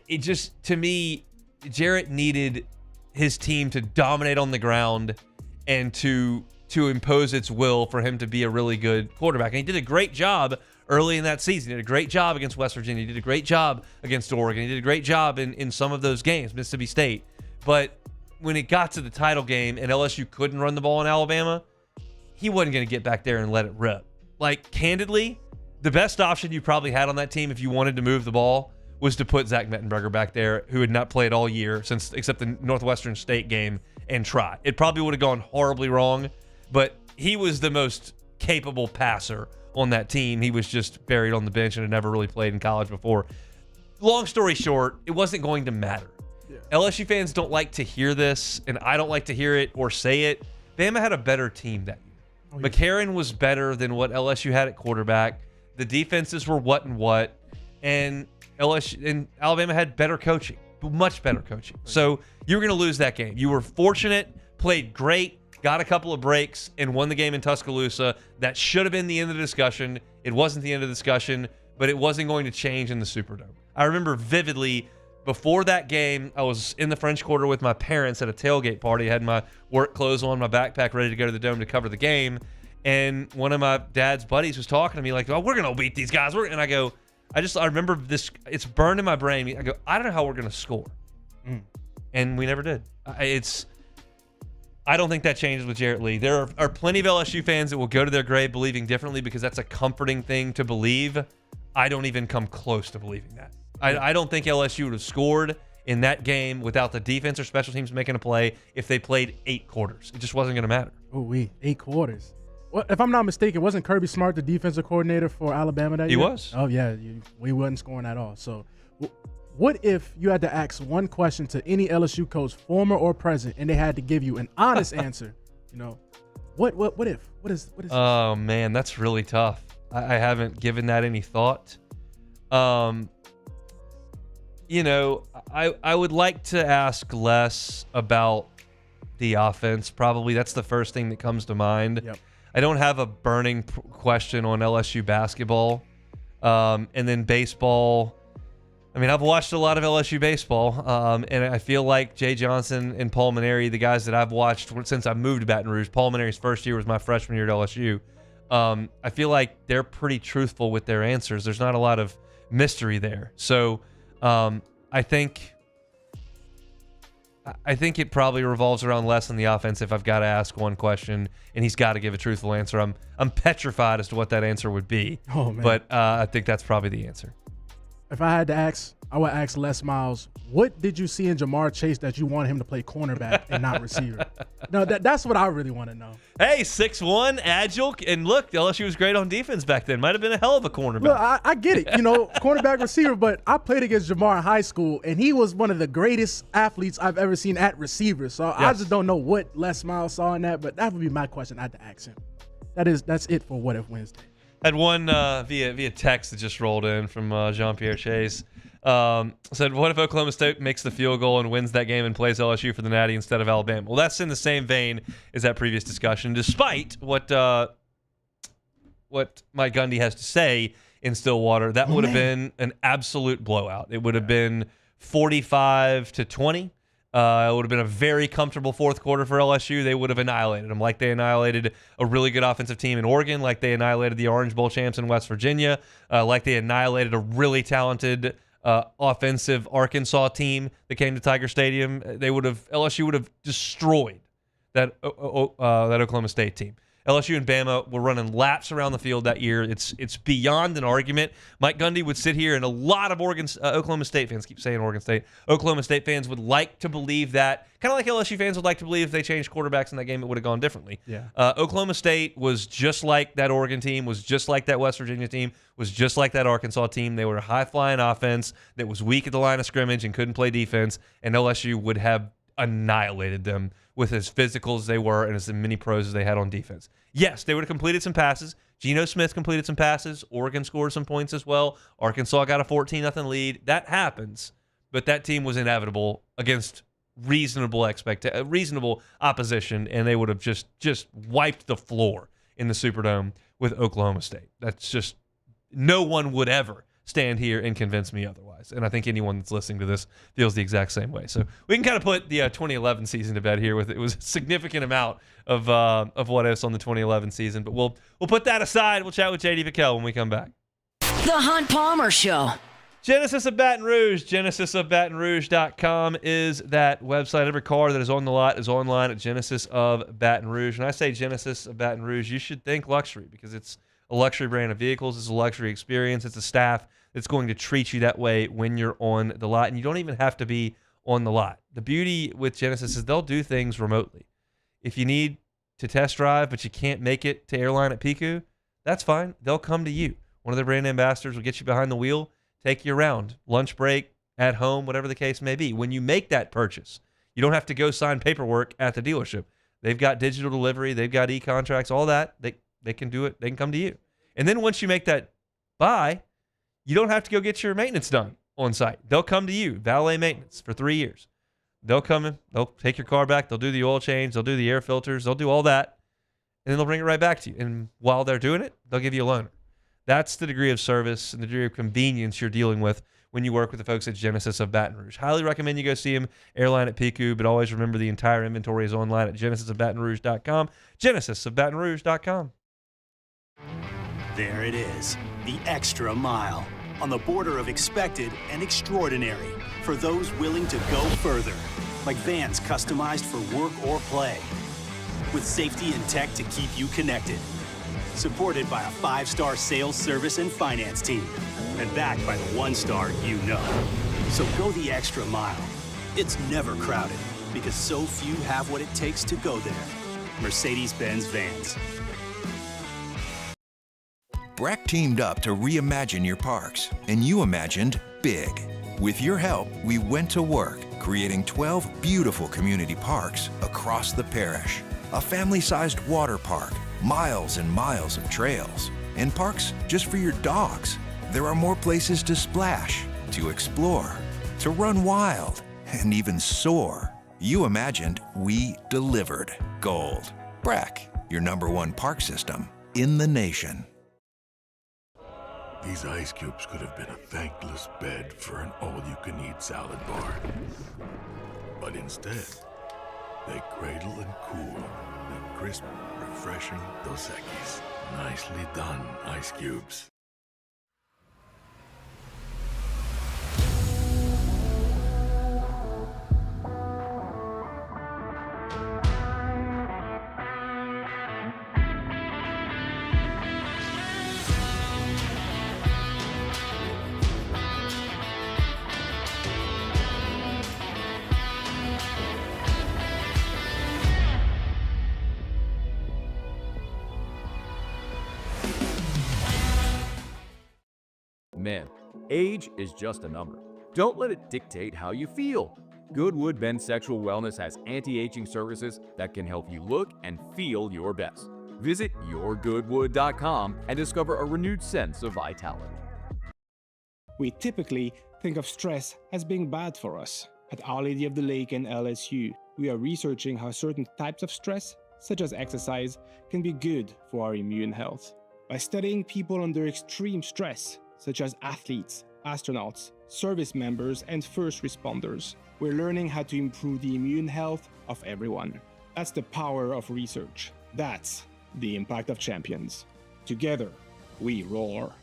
Speaker 4: it just, to me, Jarrett needed his team to dominate on the ground and to impose its will for him to be a really good quarterback. And he did a great job early in that season. He did a great job against West Virginia. He did a great job against Oregon. He did a great job in some of those games, Mississippi State. But when it got to the title game and LSU couldn't run the ball in Alabama, he wasn't going to get back there and let it rip. Like, candidly, the best option you probably had on that team if you wanted to move the ball was to put Zach Mettenberger back there, who had not played all year except the Northwestern State game, and try. It probably would have gone horribly wrong, but he was the most capable passer on that team. He was just buried on the bench and had never really played in college before. Long story short, it wasn't going to matter. LSU fans don't like to hear this, and I don't like to hear it or say it. Bama had a better team that year. McCarron was better than what LSU had at quarterback. The defenses were what and what, and LSU and Alabama had better coaching, much better coaching. So you were going to lose that game. You were fortunate, played great, got a couple of breaks, and won the game in Tuscaloosa. That should have been the end of the discussion. It wasn't the end of the discussion, but it wasn't going to change in the Superdome. I remember vividly, before that game, I was in the French Quarter with my parents at a tailgate party. I had my work clothes on, my backpack ready to go to the Dome to cover the game. And one of my dad's buddies was talking to me like, oh, we're going to beat these guys. And I go, I remember this. It's burned in my brain. I go, I don't know how we're going to score. And we never did. I don't think that changes with Jarrett Lee. There are plenty of LSU fans that will go to their grave believing differently because that's a comforting thing to believe. I don't even come close to believing that. I don't think LSU would have scored in that game without the defense or special teams making a play if they played 8 quarters. It just wasn't going to matter.
Speaker 15: Oh, 8 quarters. Well, if I'm not mistaken, wasn't Kirby Smart the defensive coordinator for Alabama that year?
Speaker 4: He was.
Speaker 15: Oh, yeah. We wasn't scoring at all. So what if you had to ask one question to any LSU coach, former or present, and they had to give you an honest answer? What if? What is
Speaker 4: Oh, man, that's really tough. I haven't given that any thought. I would like to ask less about the offense. Probably that's the first thing that comes to mind.
Speaker 15: Yep.
Speaker 4: I don't have a burning question on LSU basketball. And then baseball. I mean, I've watched a lot of LSU baseball, and I feel like Jay Johnson and Paul Maneri, the guys that I've watched since I moved to Baton Rouge. Paul Maneri's first year was my freshman year at LSU. I feel like they're pretty truthful with their answers. There's not a lot of mystery there. So I think it probably revolves around less on the offense if I've got to ask one question and he's got to give a truthful answer. I'm petrified as to what that answer would be.
Speaker 15: Oh, man.
Speaker 4: But I think that's probably the answer.
Speaker 15: If I had to ask, I would ask Les Miles, what did you see in Jamar Chase that you want him to play cornerback and not receiver? No, that's what I really want to know.
Speaker 4: Hey, 6'1", agile, and look, LSU was great on defense back then. Might have been a hell of a cornerback.
Speaker 15: Look, I get it, cornerback receiver, but I played against Jamar in high school, and he was one of the greatest athletes I've ever seen at receiver. So yes. I just don't know what Les Miles saw in that, but that would be my question I had to ask him. That's it for What If Wednesday.
Speaker 4: Had one via text that just rolled in from Jean-Pierre Chase. Said, what if Oklahoma State makes the field goal and wins that game and plays LSU for the Natty instead of Alabama? Well, that's in the same vein as that previous discussion, despite what Mike Gundy has to say in Stillwater. That would have been an absolute blowout. It would have been 45-20. It would have been a very comfortable fourth quarter for LSU. They would have annihilated them like they annihilated a really good offensive team in Oregon, like they annihilated the Orange Bowl champs in West Virginia, like they annihilated a really talented offensive Arkansas team that came to Tiger Stadium. LSU would have destroyed that Oklahoma State team. LSU and Bama were running laps around the field that year. It's beyond an argument. Mike Gundy would sit here, and a lot of Oklahoma State fans keep saying Oregon State. Oklahoma State fans would like to believe that, kind of like LSU fans would like to believe if they changed quarterbacks in that game, it would have gone differently.
Speaker 15: Yeah.
Speaker 4: Oklahoma State was just like that Oregon team, was just like that West Virginia team, was just like that Arkansas team. They were a high-flying offense that was weak at the line of scrimmage and couldn't play defense, and LSU would have annihilated them with as physical as they were and as many pros as they had on defense. Yes, they would have completed some passes. Geno Smith completed some passes. Oregon scored some points as well. Arkansas got a 14-0 lead. That happens, but that team was inevitable against reasonable opposition, and they would have just wiped the floor in the Superdome with Oklahoma State. That's just, no one would ever stand here and convince me otherwise. And I think anyone that's listening to this feels the exact same way. So we can kind of put the 2011 season to bed here with it was a significant amount of what ifs on the 2011 season. But we'll put that aside. We'll chat with JD Pickell when we come back.
Speaker 1: The Hunt Palmer Show.
Speaker 4: Genesis of Baton Rouge. GenesisofBatonRouge.com is that website. Every car that is on the lot is online at Genesis of Baton Rouge. When I say Genesis of Baton Rouge, you should think luxury because it's a luxury brand of vehicles. It's a luxury experience. It's a staff that's going to treat you that way when you're on the lot. And you don't even have to be on the lot. The beauty with Genesis is they'll do things remotely. If you need to test drive, but you can't make it to Airline at Pickell, that's fine. They'll come to you. One of their brand ambassadors will get you behind the wheel, take you around, lunch break, at home, whatever the case may be. When you make that purchase, you don't have to go sign paperwork at the dealership. They've got digital delivery. They've got e-contracts, all that. They can do it. They can come to you. And then once you make that buy, you don't have to go get your maintenance done on site. They'll come to you, valet maintenance for 3 years. They'll come in, they'll take your car back, they'll do the oil change, they'll do the air filters, they'll do all that, and then they'll bring it right back to you. And while they're doing it, they'll give you a loaner. That's the degree of service and the degree of convenience you're dealing with when you work with the folks at Genesis of Baton Rouge. Highly recommend you go see them, Airline at Pickell, but always remember the entire inventory is online at GenesisofBatonRouge.com, GenesisofBatonRouge.com.
Speaker 16: There it is, the extra mile. on the border of expected and extraordinary for those willing to go further, like vans customized for work or play, with safety and tech to keep you connected. Supported by a 5-star sales, service, and finance team, and backed by the 1-star you know. So go the extra mile. It's never crowded, because so few have what it takes to go there. Mercedes-Benz Vans.
Speaker 17: Breck teamed up to reimagine your parks, and you imagined big. With your help, we went to work, creating 12 beautiful community parks across the parish. A family-sized water park, miles and miles of trails, and parks just for your dogs. There are more places to splash, to explore, to run wild, and even soar. You imagined, we delivered. Gold. Breck, your #1 park system in the nation.
Speaker 14: These ice cubes could have been a thankless bed for an all-you-can-eat salad bar. But instead, they cradle and cool the crisp, refreshing Dos Equis. Nicely done, ice cubes.
Speaker 18: Man, age is just a number. Don't let it dictate how you feel. Goodwood Men's Sexual Wellness has anti-aging services that can help you look and feel your best. Visit yourgoodwood.com and discover a renewed sense of vitality.
Speaker 19: We typically think of stress as being bad for us. At Our Lady of the Lake and LSU, we are researching how certain types of stress, such as exercise, can be good for our immune health. By studying people under extreme stress, such as athletes, astronauts, service members, and first responders, we're learning how to improve the immune health of everyone. That's the power of research. That's the impact of champions. Together, we roar.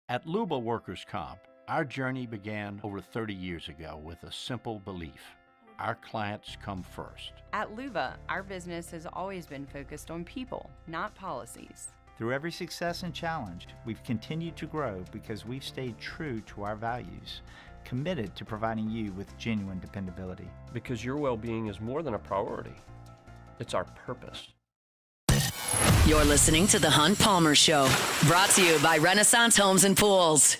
Speaker 9: At Luba Workers' Comp, our journey began over 30 years ago with a simple belief. Our clients come first.
Speaker 10: At Luba, our business has always been focused on people, not policies.
Speaker 11: Through every success and challenge, we've continued to grow because we've stayed true to our values, committed to providing you with genuine dependability.
Speaker 12: Because your well-being is more than a priority. It's our purpose.
Speaker 1: You're listening to The Hunt Palmer Show, brought to you by Renaissance Homes and Pools.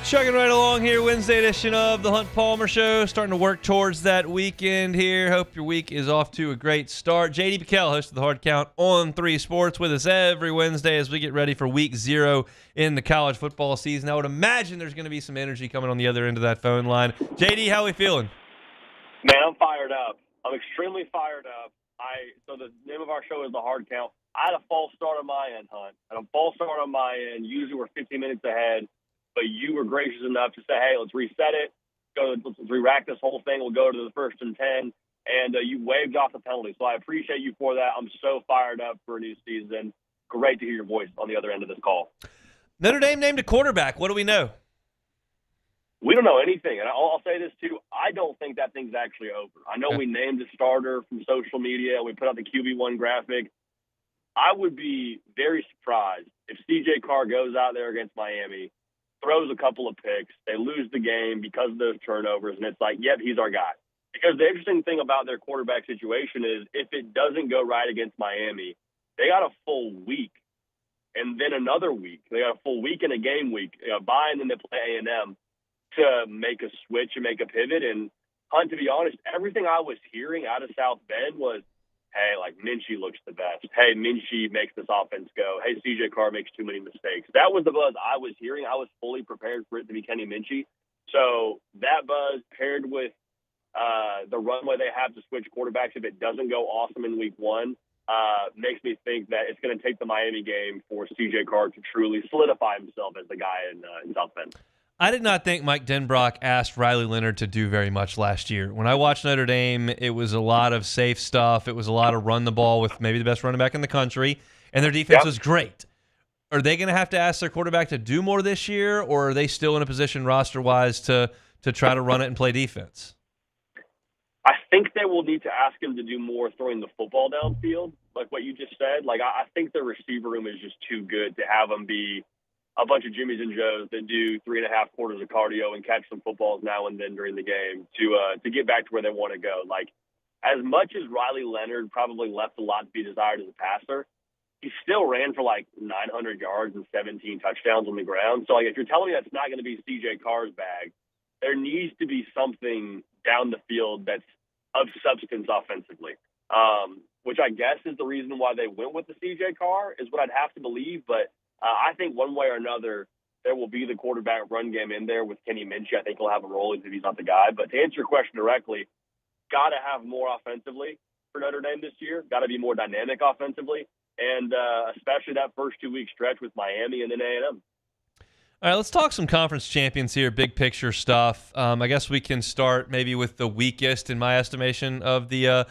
Speaker 4: Chugging right along here, Wednesday edition of the Hunt Palmer Show. Starting to work towards that weekend here. Hope your week is off to a great start. JD Pickell, host of the Hard Count on 3 Sports, with us every Wednesday as we get ready for week 0 in the college football season. I would imagine there's going to be some energy coming on the other end of that phone line. JD, how are we feeling?
Speaker 20: Man, I'm fired up. I'm extremely fired up. So the name of our show is the Hard Count. I had a false start on my end, Hunt. I had a false start on my end. Usually we're 15 minutes ahead. But you were gracious enough to say, hey, let's reset it. Let's re-rack this whole thing. We'll go to the 1st and 10. And you waived off the penalty. So I appreciate you for that. I'm so fired up for a new season. Great to hear your voice on the other end of this call.
Speaker 4: Notre Dame named a quarterback. What do we know?
Speaker 20: We don't know anything. And I'll say this, too. I don't think that thing's actually over. I know we named a starter from social media. We put out the QB1 graphic. I would be very surprised if C.J. Carr goes out there against Miami, throws a couple of picks, they lose the game because of those turnovers, and it's like, yep, he's our guy. Because the interesting thing about their quarterback situation is if it doesn't go right against Miami, they got a full week and then another week. They got a full week and a game week, bye, and then they play A&M to make a switch and make a pivot. And, Hunt, to be honest, everything I was hearing out of South Bend was, hey, like, Minchie looks the best. Hey, Minchie makes this offense go. Hey, C.J. Carr makes too many mistakes. That was the buzz I was hearing. I was fully prepared for it to be Kenny Minchie. So that buzz paired with the runway they have to switch quarterbacks if it doesn't go awesome in week 1, makes me think that it's going to take the Miami game for C.J. Carr to truly solidify himself as the guy in South Bend.
Speaker 4: I did not think Mike Denbrock asked Riley Leonard to do very much last year. When I watched Notre Dame, it was a lot of safe stuff. It was a lot of run the ball with maybe the best running back in the country, and their defense was great. Are they going to have to ask their quarterback to do more this year, or are they still in a position roster-wise to try to run it and play defense?
Speaker 20: I think they will need to ask him to do more throwing the football downfield, like what you just said. Like, I think the receiver room is just too good to have them be a bunch of Jimmys and Joes that do 3.5 quarters of cardio and catch some footballs now and then during the game to get back to where they want to go. Like, as much as Riley Leonard probably left a lot to be desired as a passer, he still ran for like 900 yards and 17 touchdowns on the ground. So, like, if you're telling me that's not going to be C.J. Carr's bag, there needs to be something down the field that's of substance offensively, which I guess is the reason why they went with the C.J. Carr, is what I'd have to believe. But I think one way or another, there will be the quarterback run game in there with Kenny Minchey. I think he'll have a role even if he's not the guy. But to answer your question directly, got to have more offensively for Notre Dame this year. Got to be more dynamic offensively, and especially that first 2-week stretch with Miami and then A&M.
Speaker 4: All right, let's talk some conference champions here, big picture stuff. I guess we can start maybe with the weakest, in my estimation, of the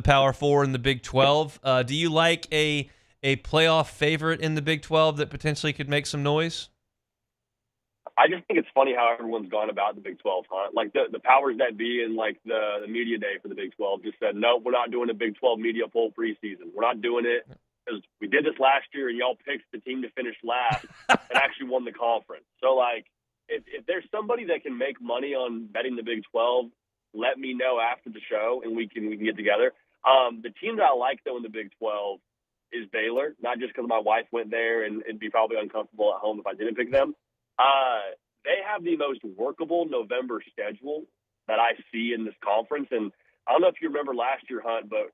Speaker 4: Power Four in the Big 12. Do you like a playoff favorite in the Big 12 that potentially could make some noise?
Speaker 20: I just think it's funny how everyone's gone about the Big 12, huh? Like the powers that be and like the media day for the Big 12 just said, no, we're not doing a Big 12 media poll preseason. We're not doing it because we did this last year and y'all picked the team to finish last and actually won the conference. So, like, if there's somebody that can make money on betting the Big 12, let me know after the show and we can get together. The team that I like, though, in the Big 12 is Baylor, not just because my wife went there and it'd be probably uncomfortable at home if I didn't pick them. They have the most workable November schedule that I see in this conference. And I don't know if you remember last year, Hunt, but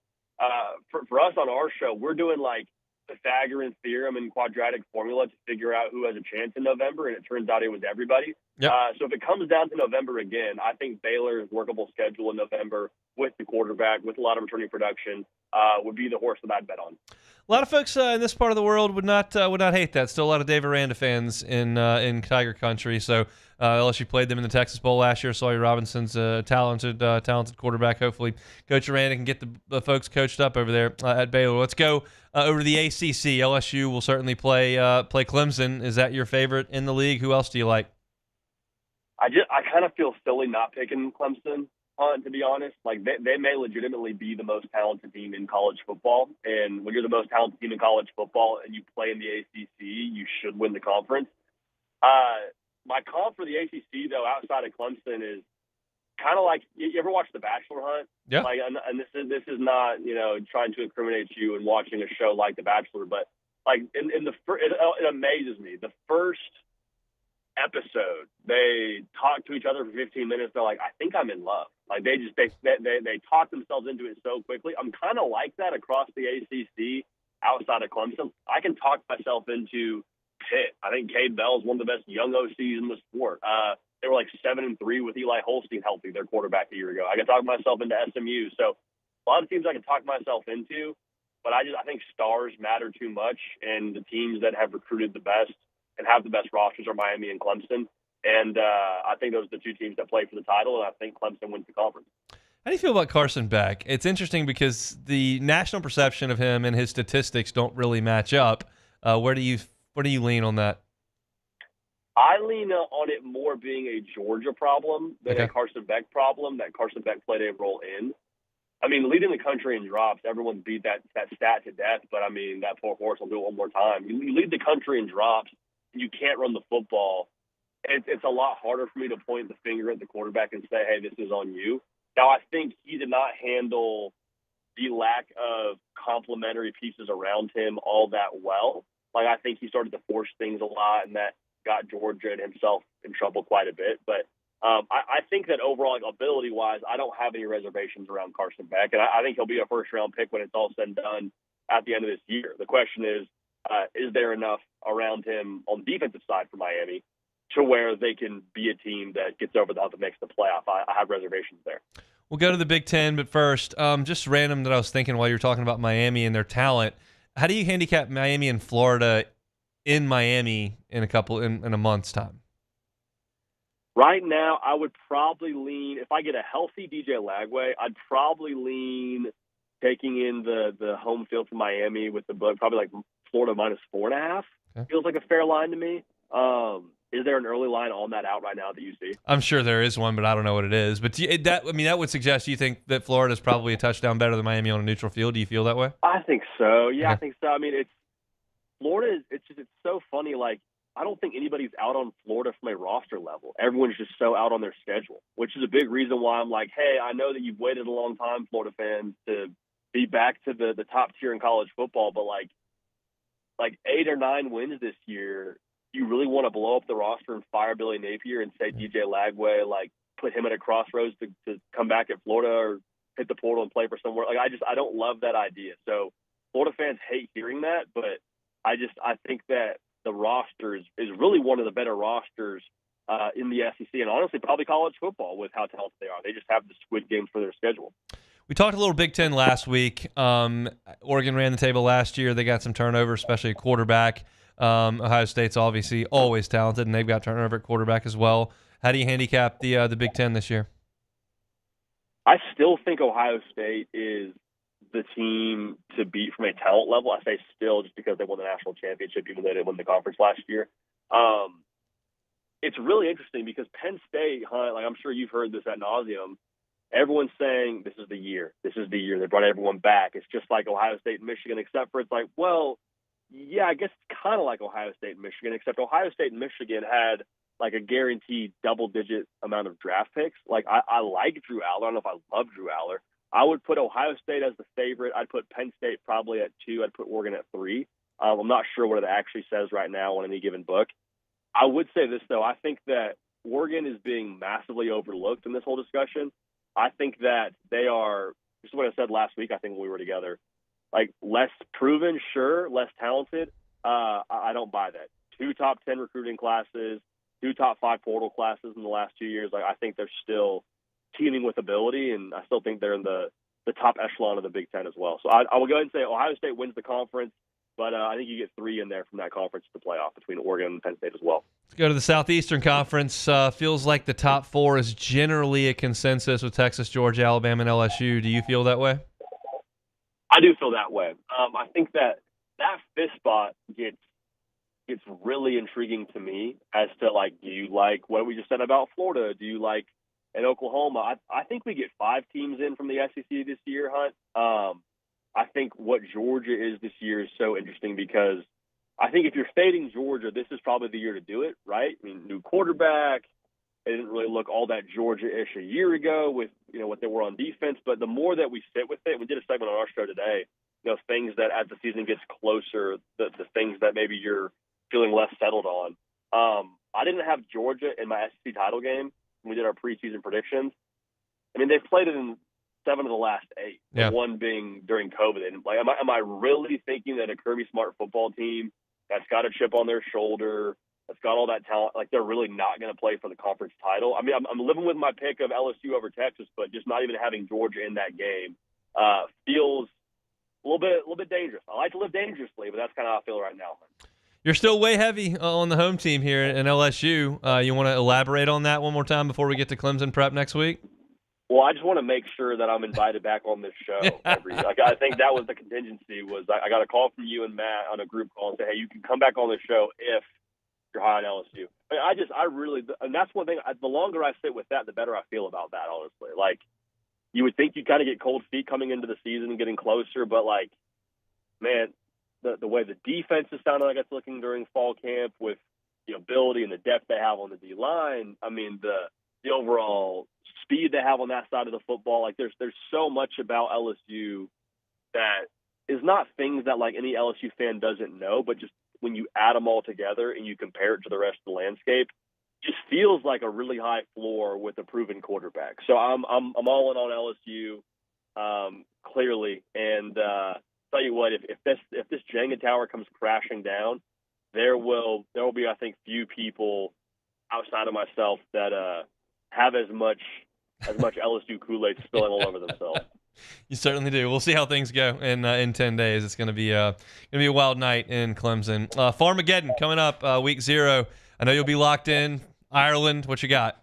Speaker 20: for us on our show, we're doing like Pythagorean theorem and quadratic formula to figure out who has a chance in November, and it turns out it was everybody.
Speaker 4: Yep.
Speaker 20: So if it comes down to November again, I think Baylor's workable schedule in November with the quarterback, with a lot of returning production, would be the horse that I'd bet on.
Speaker 4: A lot of folks in this part of the world would not hate that. Still a lot of Dave Aranda fans in Tiger Country. So LSU played them in the Texas Bowl last year. Sawyer Robinson's a talented quarterback. Hopefully Coach Aranda can get the folks coached up over there at Baylor. Let's go over to the ACC. LSU will certainly play Clemson. Is that your favorite in the league? Who else do you like?
Speaker 20: I kind of feel silly not picking Clemson, to be honest. Like, they may legitimately be the most talented team in college football. And when you're the most talented team in college football and you play in the ACC, you should win the conference. My comp for the ACC, though, outside of Clemson is kind of like, you ever watch The Bachelor, Hunt?
Speaker 4: Yeah.
Speaker 20: Like, and this is not, trying to incriminate you in watching a show like The Bachelor, but like it amazes me. The first episode, they talk to each other for 15 minutes. They're like, I think I'm in love. Like, they talk themselves into it so quickly. I'm kind of like that across the ACC outside of Clemson. I can talk myself into Pitt. I think Cade Bell is one of the best young OCs in the sport. They were like 7-3 with Eli Holstein healthy, their quarterback a year ago. I can talk myself into SMU. So a lot of teams I can talk myself into, but I think stars matter too much, and the teams that have recruited the best and have the best rosters are Miami and Clemson. And I think those are the two teams that play for the title, and I think Clemson wins the conference.
Speaker 4: How do you feel about Carson Beck? It's interesting because the national perception of him and his statistics don't really match up. Where do you lean on that?
Speaker 20: I lean on it more being a Georgia problem than a Carson Beck problem that Carson Beck played a role in. I mean, leading the country in drops, everyone beat that stat to death, but I mean, that poor horse will do it one more time. You lead the country in drops, and you can't run the football. It's a lot harder for me to point the finger at the quarterback and say, hey, this is on you. Now, I think he did not handle the lack of complementary pieces around him all that well. Like, I think he started to force things a lot, and that got Georgia and himself in trouble quite a bit. But I think that overall, like, ability-wise, I don't have any reservations around Carson Beck. And I think he'll be a first-round pick when it's all said and done at the end of this year. The question is there enough around him on the defensive side for Miami to where they can be a team that gets over the hump and makes the playoff? I have reservations there.
Speaker 4: We'll go to the Big Ten, but first, just random that I was thinking while you were talking about Miami and their talent. How do you handicap Miami and Florida in Miami in a month's time?
Speaker 20: Right now, I would probably lean, if I get a healthy DJ Lagway, I'd probably lean taking in the home field for Miami with the book, probably like Florida -4.5.
Speaker 4: Okay.
Speaker 20: Feels like a fair line to me. Is there an early line on that out right now that you see?
Speaker 4: I'm sure there is one, but I don't know what it is. But that would suggest you think that Florida's probably a touchdown better than Miami on a neutral field. Do you feel that way?
Speaker 20: I think so. Yeah,
Speaker 4: Okay.
Speaker 20: I think so. I mean, Florida. It's so funny. Like, I don't think anybody's out on Florida from a roster level. Everyone's just so out on their schedule, which is a big reason why I'm like, hey, I know that you've waited a long time, Florida fans, to be back to the top tier in college football, but like 8 or 9 wins this year. You really want to blow up the roster and fire Billy Napier and say DJ Lagway, like put him at a crossroads to come back at Florida or hit the portal and play for somewhere. Like, I don't love that idea. So Florida fans hate hearing that, but I think that the roster is really one of the better rosters in the SEC and honestly probably college football with how talented they are. They just have the squid games for their schedule.
Speaker 4: We talked a little Big Ten last week. Oregon ran the table last year. They got some turnover, especially at quarterback. Ohio State's obviously always talented, and they've got turnover at quarterback as well. How do you handicap the Big Ten this year?
Speaker 20: I still think Ohio State is the team to beat from a talent level. I say still just because they won the national championship, even though they didn't win the conference last year. It's really interesting because Penn State, like I'm sure you've heard this ad nauseum, everyone's saying this is the year. This is the year. They brought everyone back. It's just like Ohio State and Michigan, except for it's like, well, yeah, I guess it's kind of like Ohio State and Michigan, except Ohio State and Michigan had like a guaranteed double-digit amount of draft picks. Like, I like Drew Aller. I don't know if I love Drew Aller. I would put Ohio State as the favorite. I'd put Penn State probably at 2. I'd put Oregon at 3. I'm not sure what it actually says right now on any given book. I would say this, though. I think that Oregon is being massively overlooked in this whole discussion. I think that they are, this is what I said last week, I think, when we were together, like less proven, sure, less talented. I don't buy that. 2 top 10 recruiting classes, 2 top 5 portal classes in the last 2 years. Like, I think they're still teaming with ability, and I still think they're in the top echelon of the Big Ten as well. So I will go ahead and say Ohio State wins the conference, but I think you get 3 in there from that conference to the playoff between Oregon and Penn State as well.
Speaker 4: Let's go to the Southeastern Conference. Feels like the top 4 is generally a consensus with Texas, Georgia, Alabama, and LSU. Do you feel that way?
Speaker 20: I do feel that way. I think that 5th spot gets really intriguing to me as to, like, do you like what we just said about Florida? Do you like in Oklahoma? I think we get 5 teams in from the SEC this year, Hunt. I think what Georgia is this year is so interesting because I think if you're fading Georgia, this is probably the year to do it, right? I mean, new quarterback. It didn't really look all that Georgia-ish a year ago with, what they were on defense. But the more that we sit with it, we did a segment on our show today, things that as the season gets closer, the things that maybe you're feeling less settled on. I didn't have Georgia in my SEC title game when we did our preseason predictions. I mean, they've played it in 7 of the last 8,
Speaker 4: yeah.
Speaker 20: The one being during COVID. And like, am I really thinking that a Kirby Smart football team that's got a chip on their shoulder, that's got all that talent, like they're really not going to play for the conference title? I mean, I'm living with my pick of LSU over Texas, but just not even having Georgia in that game feels a little bit dangerous. I like to live dangerously, but that's kind of how I feel right now.
Speaker 4: You're still way heavy on the home team here in LSU. You want to elaborate on that one more time before we get to Clemson prep next week?
Speaker 20: Well, I just want to make sure that I'm invited back on this show. I think that was the contingency. Was I got a call from you and Matt on a group call and say, hey, you can come back on the show if you're high on LSU. I really, and that's one thing. The longer I sit with that, the better I feel about that. Honestly, like you would think you kind of get cold feet coming into the season and getting closer, but like, man, the way the defense is sounding like it's looking during fall camp with the ability and the depth they have on the D line. I mean, the overall speed they have on that side of the football. Like there's so much about LSU that is not things that like any LSU fan doesn't know, but just when you add them all together and you compare it to the rest of the landscape, just feels like a really high floor with a proven quarterback. So I'm all in on LSU, clearly. And tell you what, if this Jenga tower comes crashing down, there will be, I think, few people outside of myself that have as much as much LSU Kool-Aid spilling all over themselves.
Speaker 4: You certainly do. We'll see how things go in 10 days. It's going to be a wild night in Clemson. Farmageddon coming up week 0. I know you'll be locked in. Ireland, what you got?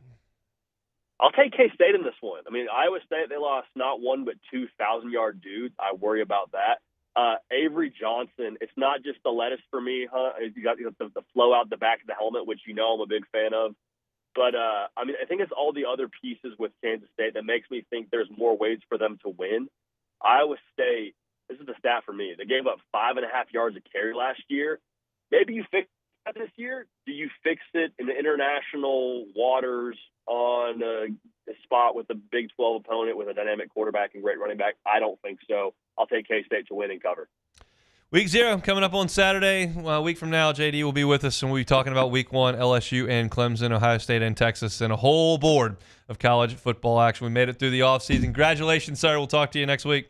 Speaker 20: I'll take K-State in this one. I mean, Iowa State, they lost not one but 2 1,000-yard dudes. I worry about that. Avery Johnson, it's not just the lettuce for me, huh? You got the flow out the back of the helmet, which I'm a big fan of. But, I think it's all the other pieces with Kansas State that makes me think there's more ways for them to win. Iowa State, this is the stat for me. They gave up 5.5 yards a carry last year. Maybe you fix that this year. Do you fix it in the international waters on a spot with a Big 12 opponent with a dynamic quarterback and great running back? I don't think so. I'll take K-State to win and cover.
Speaker 4: Week 0 coming up on Saturday. A week from now, JD will be with us, and we'll be talking about Week 1, LSU and Clemson, Ohio State and Texas, and a whole board of college football action. We made it through the offseason. Congratulations, sir. We'll talk to you next week.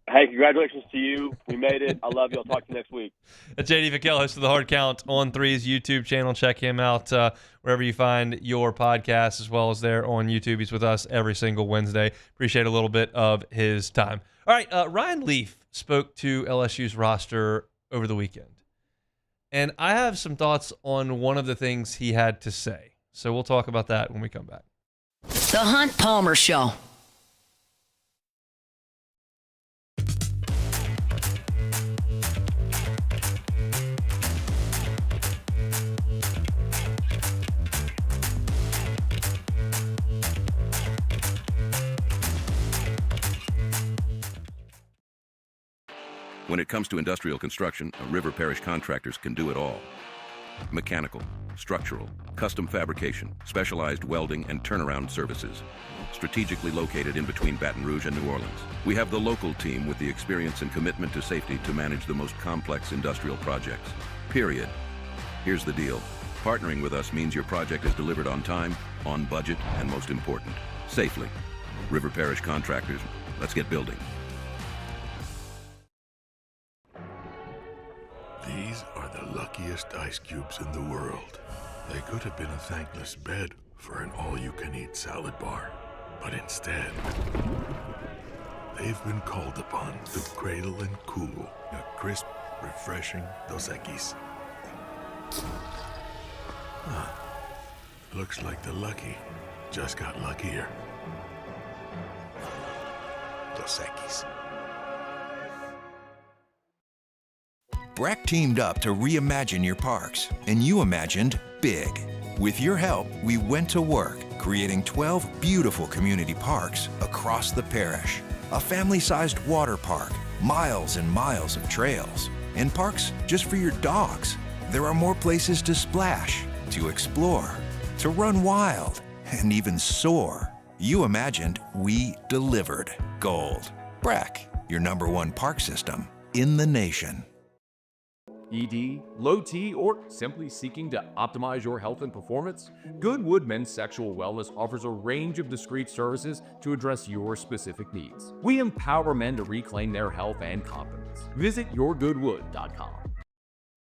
Speaker 20: Hey, congratulations to you. We made it. I love you. I'll talk to you next week.
Speaker 4: That's JD Pickell, host of the Hard Count on 3's YouTube channel. Check him out wherever you find your podcasts, as well as there on YouTube. He's with us every single Wednesday. Appreciate a little bit of his time. All right, Ryan Leaf spoke to LSU's roster over the weekend. And I have some thoughts on one of the things he had to say. So we'll talk about that when we come back.
Speaker 1: The Hunt Palmer Show.
Speaker 21: When it comes to industrial construction, River Parish Contractors can do it all. Mechanical, structural, custom fabrication, specialized welding, and turnaround services. Strategically located in between Baton Rouge and New Orleans, we have the local team with the experience and commitment to safety to manage the most complex industrial projects. Period. Here's the deal. Partnering with us means your project is delivered on time, on budget, and most important, safely. River Parish Contractors, let's get building.
Speaker 14: These are the luckiest ice cubes in the world. They could have been a thankless bed for an all-you-can-eat salad bar. But instead, they've been called upon to cradle and cool a crisp, refreshing Dos Equis. Looks like the lucky just got luckier. Dos Equis.
Speaker 17: Breck teamed up to reimagine your parks, and you imagined big. With your help, we went to work, creating 12 beautiful community parks across the parish. A family-sized water park, miles and miles of trails, and parks just for your dogs. There are more places to splash, to explore, to run wild, and even soar. You imagined, we delivered. Gold. Breck, your #1 park system in the nation.
Speaker 18: ED, low T, or simply seeking to optimize your health and performance? Goodwood Men's Sexual Wellness offers a range of discreet services to address your specific needs. We empower men to reclaim their health and confidence. Visit yourgoodwood.com.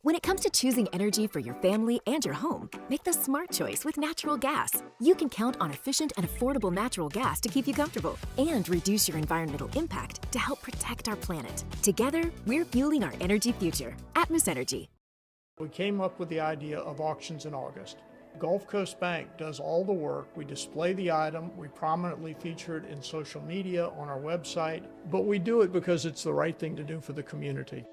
Speaker 22: When it comes to choosing energy for your family and your home, make the smart choice with natural gas. You can count on efficient and affordable natural gas to keep you comfortable and reduce your environmental impact to help protect our planet. Together, we're fueling our energy future. Atmos Energy.
Speaker 23: We came up with the idea of auctions in August. Gulf Coast Bank does all the work. We display the item, we prominently feature it in social media, on our website, but we do it because it's the right thing to do for the community.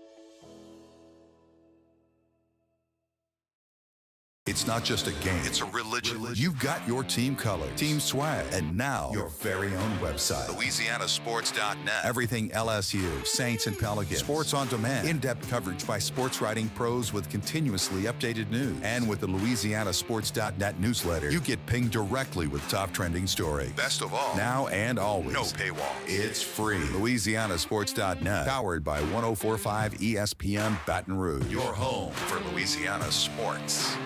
Speaker 24: It's not just a game, it's a religion. You've got your team colors, team swag, and now your very own website. LouisianaSports.net. Everything LSU, Saints, and Pelicans. Sports on demand. In-depth coverage by sports writing pros with continuously updated news. And with the LouisianaSports.net newsletter, you get pinged directly with top trending stories. Best of all, now and always, no paywall. It's free. LouisianaSports.net. Powered by 104.5 ESPN Baton Rouge. Your home for Louisiana sports.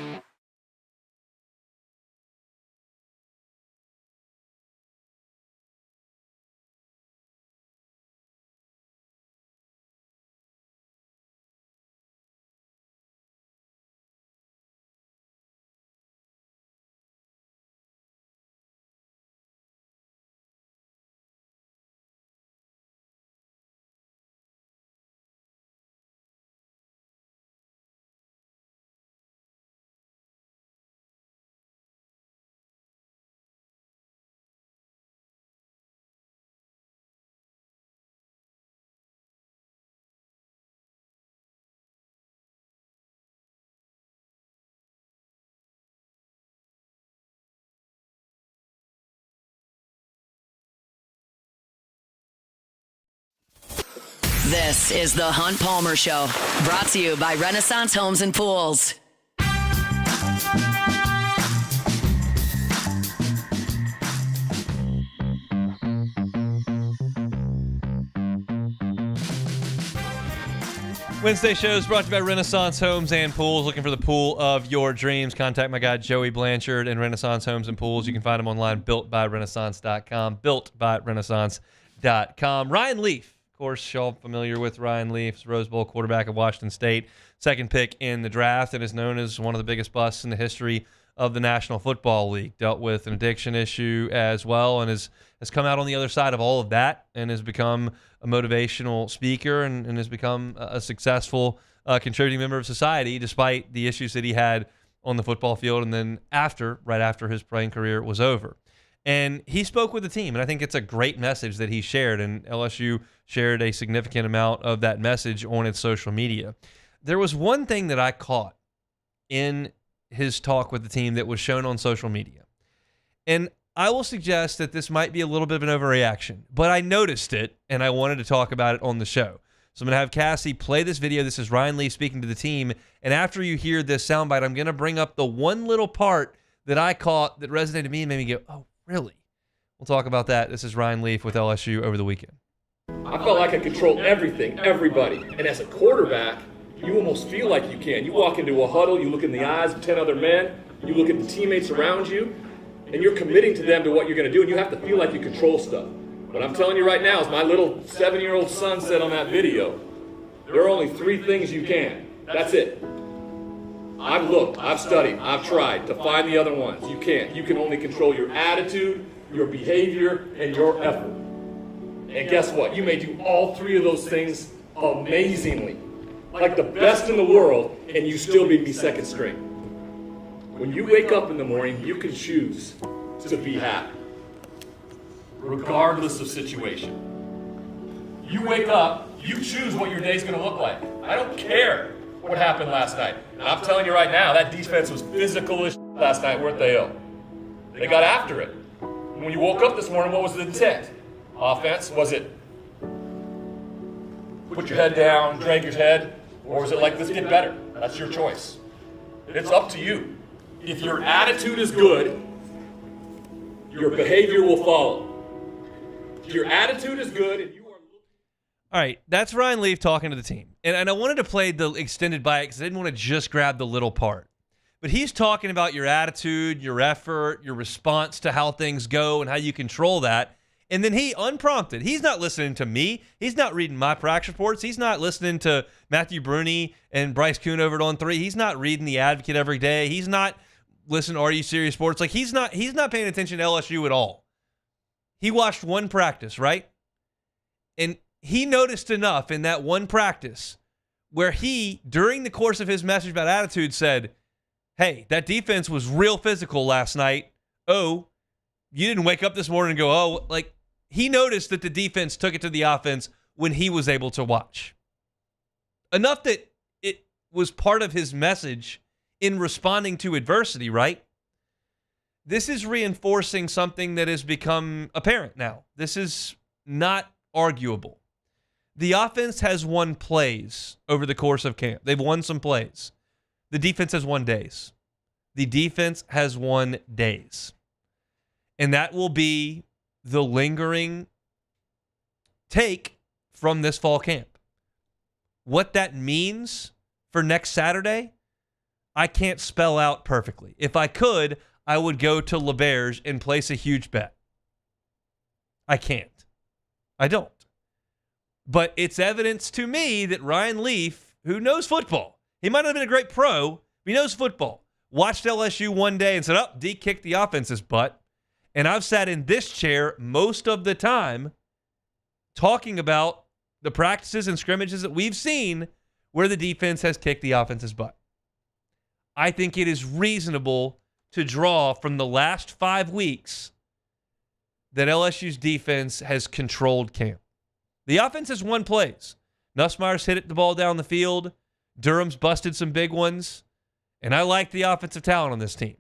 Speaker 1: This is the Hunt Palmer Show, brought to you by Renaissance Homes and Pools.
Speaker 4: Wednesday shows brought to you by Renaissance Homes and Pools. Looking for the pool of your dreams? Contact my guy Joey Blanchard and Renaissance Homes and Pools. You can find them online, builtbyrenaissance.com, builtbyrenaissance.com. Ryan Leaf, of course, y'all familiar with Ryan Leaf, Rose Bowl quarterback of Washington State, second pick in the draft, and is known as one of the biggest busts in the history of the National Football League. Dealt with an addiction issue as well, and has come out on the other side of all of that and has become a motivational speaker and has become a successful contributing member of society despite the issues that he had on the football field and then right after his playing career was over. And he spoke with the team, and I think it's a great message that he shared, and LSU shared a significant amount of that message on its social media. There was one thing that I caught in his talk with the team that was shown on social media. And I will suggest that this might be a little bit of an overreaction, but I noticed it, and I wanted to talk about it on the show. So I'm going to have Cassie play this video. This is Ryan Leaf speaking to the team, and after you hear this soundbite, I'm going to bring up the one little part that I caught that resonated with me and made me go, oh, really? We'll talk about that. This is Ryan Leaf with LSU over the weekend.
Speaker 2: I felt like I controlled everything, everybody. And as a quarterback, you almost feel like you can. You walk into a huddle, you look in the eyes of 10 other men, you look at the teammates around you, and you're committing to them to what you're going to do, and you have to feel like you control stuff. What I'm telling you right now, as my little 7-year-old son said on that video, there are only 3 things you can. That's it. I've looked, I've studied, I've tried to find the other ones. You can't. You can only control your attitude, your behavior, and your effort. And guess what? You may do all 3 of those things amazingly, like the best in the world, and you still be second string. When you wake up in the morning, you can choose to be happy, regardless of situation. You wake up, you choose what your day's going to look like. I don't care what happened last night. And I'm telling you right now, that defense was physical as last night, weren't they? They got after it. And when you woke up this morning, what was the intent? Offense? Was it put your head down, drag your head? Or was it like, let's get better? That's your choice. It's up to you. If your attitude is good, your behavior will follow. If your attitude is good and you are...
Speaker 4: All right, that's Ryan Leaf talking to the team. And I wanted to play the extended bite because I didn't want to just grab the little part. But he's talking about your attitude, your effort, your response to how things go and how you control that. And then he, unprompted, he's not listening to me. He's not reading my practice reports. He's not listening to Matthew Bruni and Bryce Kuhn over at On 3. He's not reading The Advocate every day. He's not listening to Are You Serious Sports. Like, he's not paying attention to LSU at all. He watched one practice, right? And he noticed enough in that one practice where he, during the course of his message about attitude, said, hey, that defense was real physical last night. Oh, you didn't wake up this morning and go, oh, like, he noticed that the defense took it to the offense when he was able to watch. Enough that it was part of his message in responding to adversity, right? This is reinforcing something that has become apparent now. This is not arguable. The offense has won plays over the course of camp. They've won some plays. The defense has won days. The defense has won days. And that will be the lingering take from this fall camp. What that means for next Saturday, I can't spell out perfectly. If I could, I would go to LeBears and place a huge bet. I can't. I don't. But it's evidence to me that Ryan Leaf, who knows football, he might not have been a great pro, but he knows football, watched LSU one day and said, oh, D kicked the offense's butt. And I've sat in this chair most of the time talking about the practices and scrimmages that we've seen where the defense has kicked the offense's butt. I think it is reasonable to draw from the last 5 weeks that LSU's defense has controlled camp. The offense has won plays. Nussmeier's hit the ball down the field. Durham's busted some big ones. And I like the offensive talent on this team.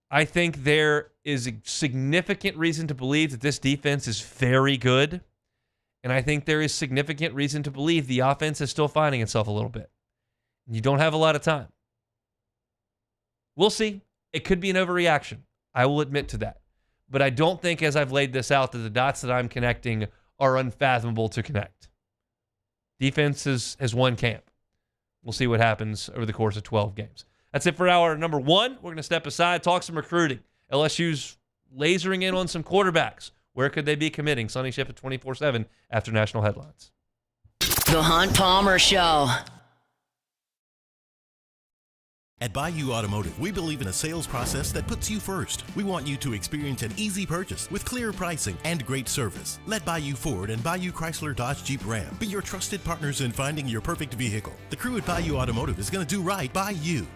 Speaker 4: I think there is a significant reason to believe that this defense is very good. And I think there is significant reason to believe the offense is still finding itself a little bit. You don't have a lot of time. We'll see. It could be an overreaction. I will admit to that. But I don't think, as I've laid this out, that the dots that I'm connecting are unfathomable to connect. Defense has won camp. We'll see what happens over the course of 12 games. That's it for hour number one. We're going to step aside, talk some recruiting. LSU's lasering in on some quarterbacks. Where could they be committing? Sonny, Shipp at 24/7 after national headlines.
Speaker 1: The Hunt Palmer Show.
Speaker 3: At Bayou Automotive, we believe in a sales process that puts you first. We want you to experience an easy purchase with clear pricing and great service. Let Bayou Ford and Bayou Chrysler Dodge Jeep Ram be your trusted partners in finding your perfect vehicle. The crew at Bayou Automotive is going to do right by you.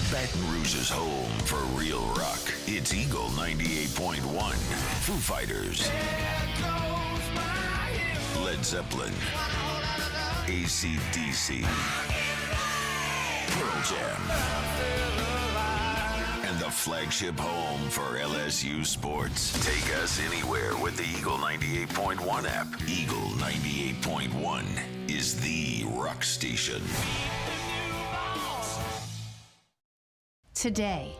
Speaker 14: Baton Rouge's home for real rock. It's Eagle 98.1. Foo Fighters. Led Zeppelin. AC/DC. Pearl Jam. And the flagship home for LSU sports. Take us anywhere with the Eagle 98.1 app. Eagle 98.1 is the rock station.
Speaker 5: Today,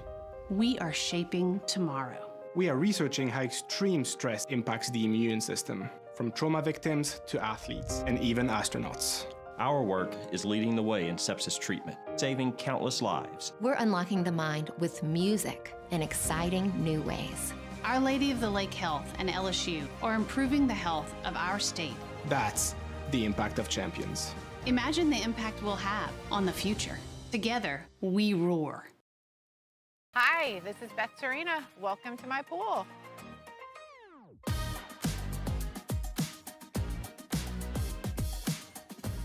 Speaker 5: we are shaping tomorrow.
Speaker 19: We are researching how extreme stress impacts the immune system, from trauma victims to athletes and even astronauts.
Speaker 12: Our work is leading the way in sepsis treatment, saving countless lives.
Speaker 22: We're unlocking the mind with music in exciting new ways.
Speaker 5: Our Lady of the Lake Health and LSU are improving the health of our state.
Speaker 19: That's the impact of champions.
Speaker 5: Imagine the impact we'll have on the future. Together, we roar.
Speaker 6: Hi, this is Beth Serena. Welcome to my pool.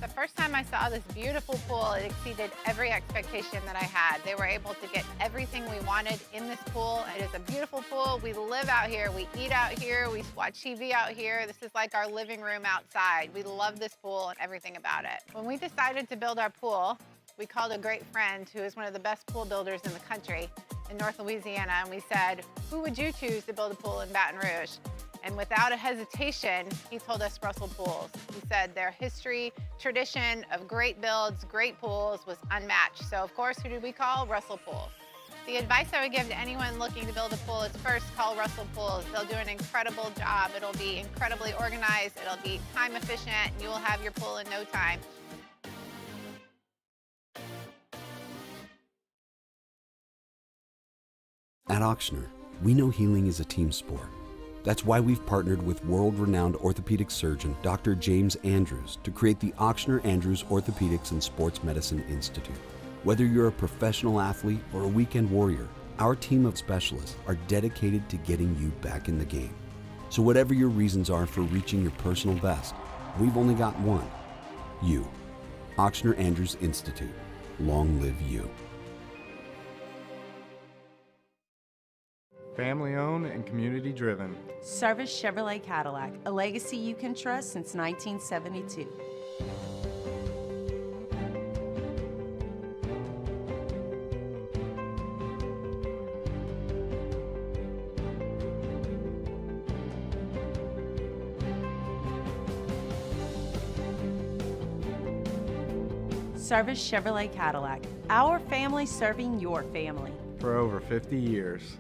Speaker 6: The first time I saw this beautiful pool, it exceeded every expectation that I had. They were able to get everything we wanted in this pool. It is a beautiful pool. We live out here, we eat out here, we watch TV out here. This is like our living room outside. We love this pool and everything about it. When we decided to build our pool, we called a great friend who is one of the best pool builders in the country in North Louisiana, and we said, who would you choose to build a pool in Baton Rouge? And without a hesitation, he told us Russell Pools. He said their history, tradition of great builds, great pools was unmatched. So of course, who did we call? Russell Pools. The advice I would give to anyone looking to build a pool is first call Russell Pools. They'll do an incredible job. It'll be incredibly organized. It'll be time efficient, and you will have your pool in no time.
Speaker 7: At Auctioner, we know healing is a team sport. That's why we've partnered with world-renowned orthopedic surgeon Dr. James Andrews to create the Auctioner Andrews Orthopedics and Sports Medicine Institute. Whether you're a professional athlete or a weekend warrior, our team of specialists are dedicated to getting you back in the game. So whatever your reasons are for reaching your personal best, we've only got one. You. Auctioner Andrews Institute. Long live you.
Speaker 13: Family owned and community driven.
Speaker 10: Service Chevrolet Cadillac, a legacy you can trust since 1972. Service Chevrolet Cadillac, our family serving your family.
Speaker 13: For over 50 years.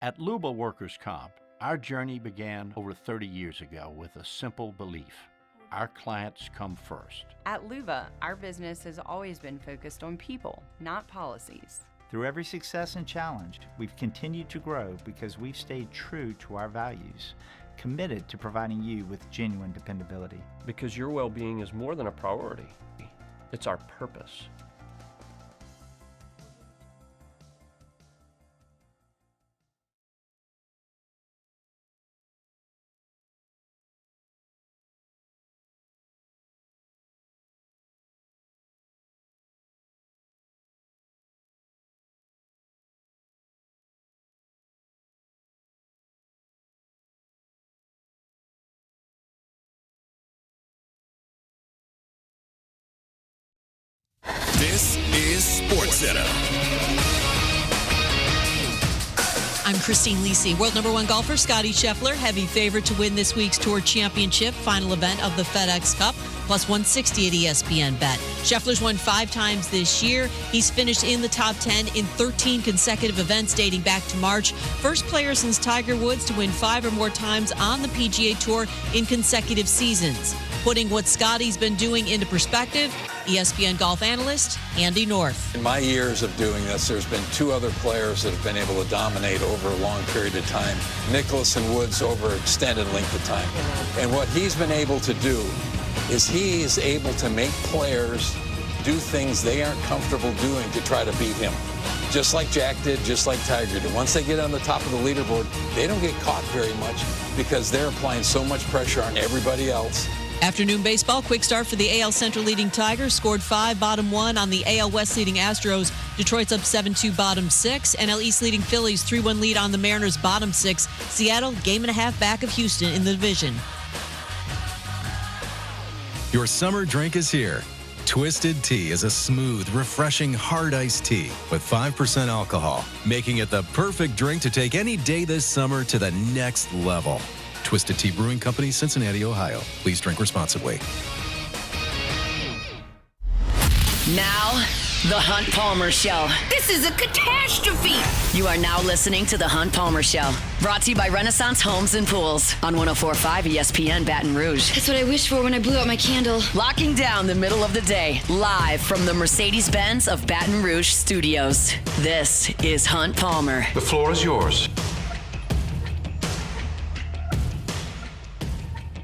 Speaker 9: At Luba Workers' Comp, our journey began over 30 years ago with a simple belief. Our clients come first.
Speaker 25: At Luba, our business has always been focused on people, not policies.
Speaker 11: Through every success and challenge, we've continued to grow because we've stayed true to our values, committed to providing you with genuine dependability.
Speaker 12: Because your well-being is more than a priority. It's our purpose.
Speaker 14: This is SportsCenter.
Speaker 8: I'm Christine Lisi. World number 1 golfer Scottie Scheffler, heavy favorite to win this week's Tour Championship, final event of the FedEx Cup, plus 160 at ESPN Bet. Scheffler's won 5 times this year. He's finished in the top 10 in 13 consecutive events dating back to March. First player since Tiger Woods to win 5 or more times on the PGA Tour in consecutive seasons. Putting what Scottie's been doing into perspective, ESPN golf analyst Andy North.
Speaker 15: In my years of doing this, there's been 2 other players that have been able to dominate over a long period of time. Nicklaus and Woods over extended length of time. And what he's been able to do is he is able to make players do things they aren't comfortable doing to try to beat him. Just like Jack did, just like Tiger did. Once they get on the top of the leaderboard, they don't get caught very much because they're applying so much pressure on everybody else.
Speaker 8: Afternoon baseball, quick start for the AL Central leading Tigers. Scored 5, bottom 1 on the AL West leading Astros. Detroit's up 7-2, bottom 6. NL East leading Phillies, 3-1 lead on the Mariners, bottom 6. Seattle, game and a half back of Houston in the division.
Speaker 16: Your summer drink is here. Twisted Tea is a smooth, refreshing, hard iced tea with 5% alcohol, making it the perfect drink to take any day this summer to the next level. Twisted Tea Brewing Company, Cincinnati, Ohio. Please drink responsibly.
Speaker 1: Now, The Hunt Palmer Show.
Speaker 20: This is a catastrophe.
Speaker 1: You are now listening to The Hunt Palmer Show. Brought to you by Renaissance Homes and Pools on 104.5 ESPN Baton Rouge.
Speaker 20: That's what I wished for when I blew out my candle.
Speaker 1: Locking down the middle of the day, live from the Mercedes-Benz of Baton Rouge studios. This is Hunt Palmer.
Speaker 21: The floor is yours.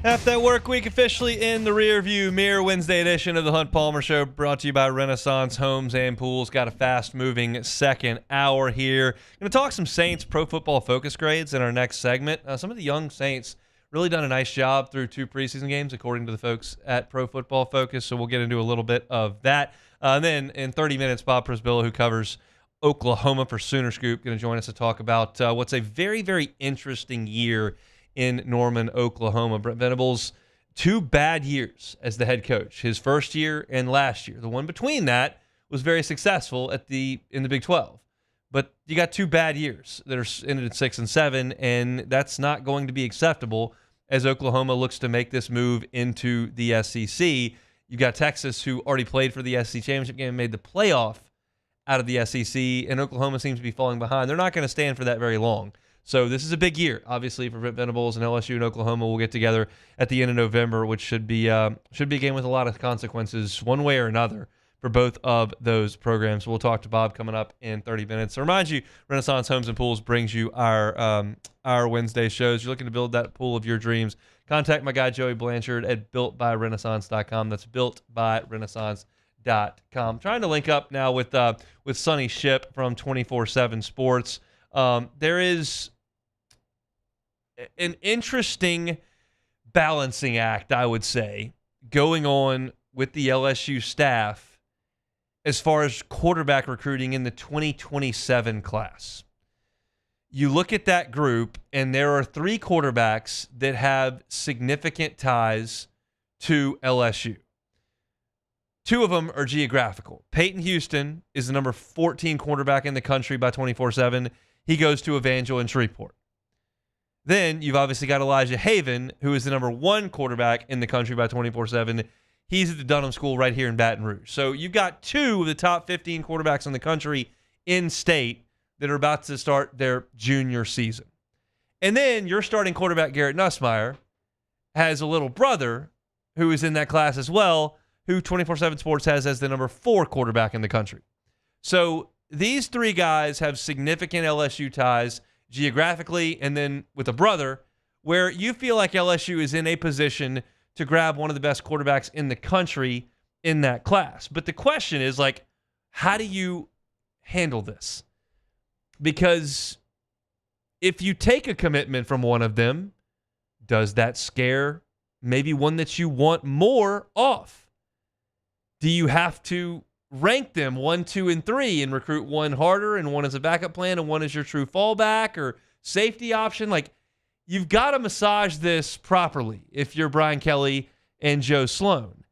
Speaker 4: Half that work week officially in the rear view mirror. Wednesday edition of the Hunt Palmer Show brought to you by Renaissance Homes and Pools. Got a fast-moving second hour here. Going to talk some Saints Pro Football Focus grades in our next segment. Some of the young Saints really done a nice job through 2 preseason games, according to the folks at Pro Football Focus, so we'll get into a little bit of that. And then in 30 minutes, Bob Przybylo, who covers Oklahoma for Sooner Scoop, going to join us to talk about what's a very, very interesting year in Norman, Oklahoma. Brent Venables, 2 bad years as the head coach. His first year and last year. The one between that was very successful in the Big 12. But you got 2 bad years that are ended at 6 and 7, and that's not going to be acceptable as Oklahoma looks to make this move into the SEC. You got Texas, who already played for the SEC championship game and made the playoff out of the SEC, and Oklahoma seems to be falling behind. They're not going to stand for that very long. So this is a big year, obviously, for Brent Venables, and LSU and Oklahoma will get together at the end of November, which should be a game with a lot of consequences one way or another for both of those programs. We'll talk to Bob coming up in 30 minutes. So remind you, Renaissance Homes and Pools brings you our Wednesday shows. You're looking to build that pool of your dreams. Contact my guy Joey Blanchard at builtbyrenaissance.com. That's builtbyrenaissance.com. Trying to link up now with Sonny Shipp from 24/7 Sports. There is an interesting balancing act, I would say, going on with the LSU staff as far as quarterback recruiting in the 2027 class. You look at that group, and there are 3 quarterbacks that have significant ties to LSU. 2 of them are geographical. Peyton Houston is the number 14 quarterback in the country by 24/7. He goes to Evangel in Shreveport. Then you've obviously got Elijah Haven, who is the number 1 quarterback in the country by 24/7. He's at the Dunham School right here in Baton Rouge. So you've got 2 of the top 15 quarterbacks in the country in state that are about to start their junior season. And then your starting quarterback, Garrett Nussmeier, has a little brother who is in that class as well, who 24/7 Sports has as the number 4 quarterback in the country. So these 3 guys have significant LSU ties geographically and then with a brother, where you feel like LSU is in a position to grab one of the best quarterbacks in the country in that class. But the question is, like, how do you handle this? Because if you take a commitment from one of them, does that scare maybe one that you want more off? Do you have to rank them 1, 2, and 3 and recruit one harder and one as a backup plan and one as your true fallback or safety option? Like, you've got to massage this properly if you're Brian Kelly and Joe Sloan.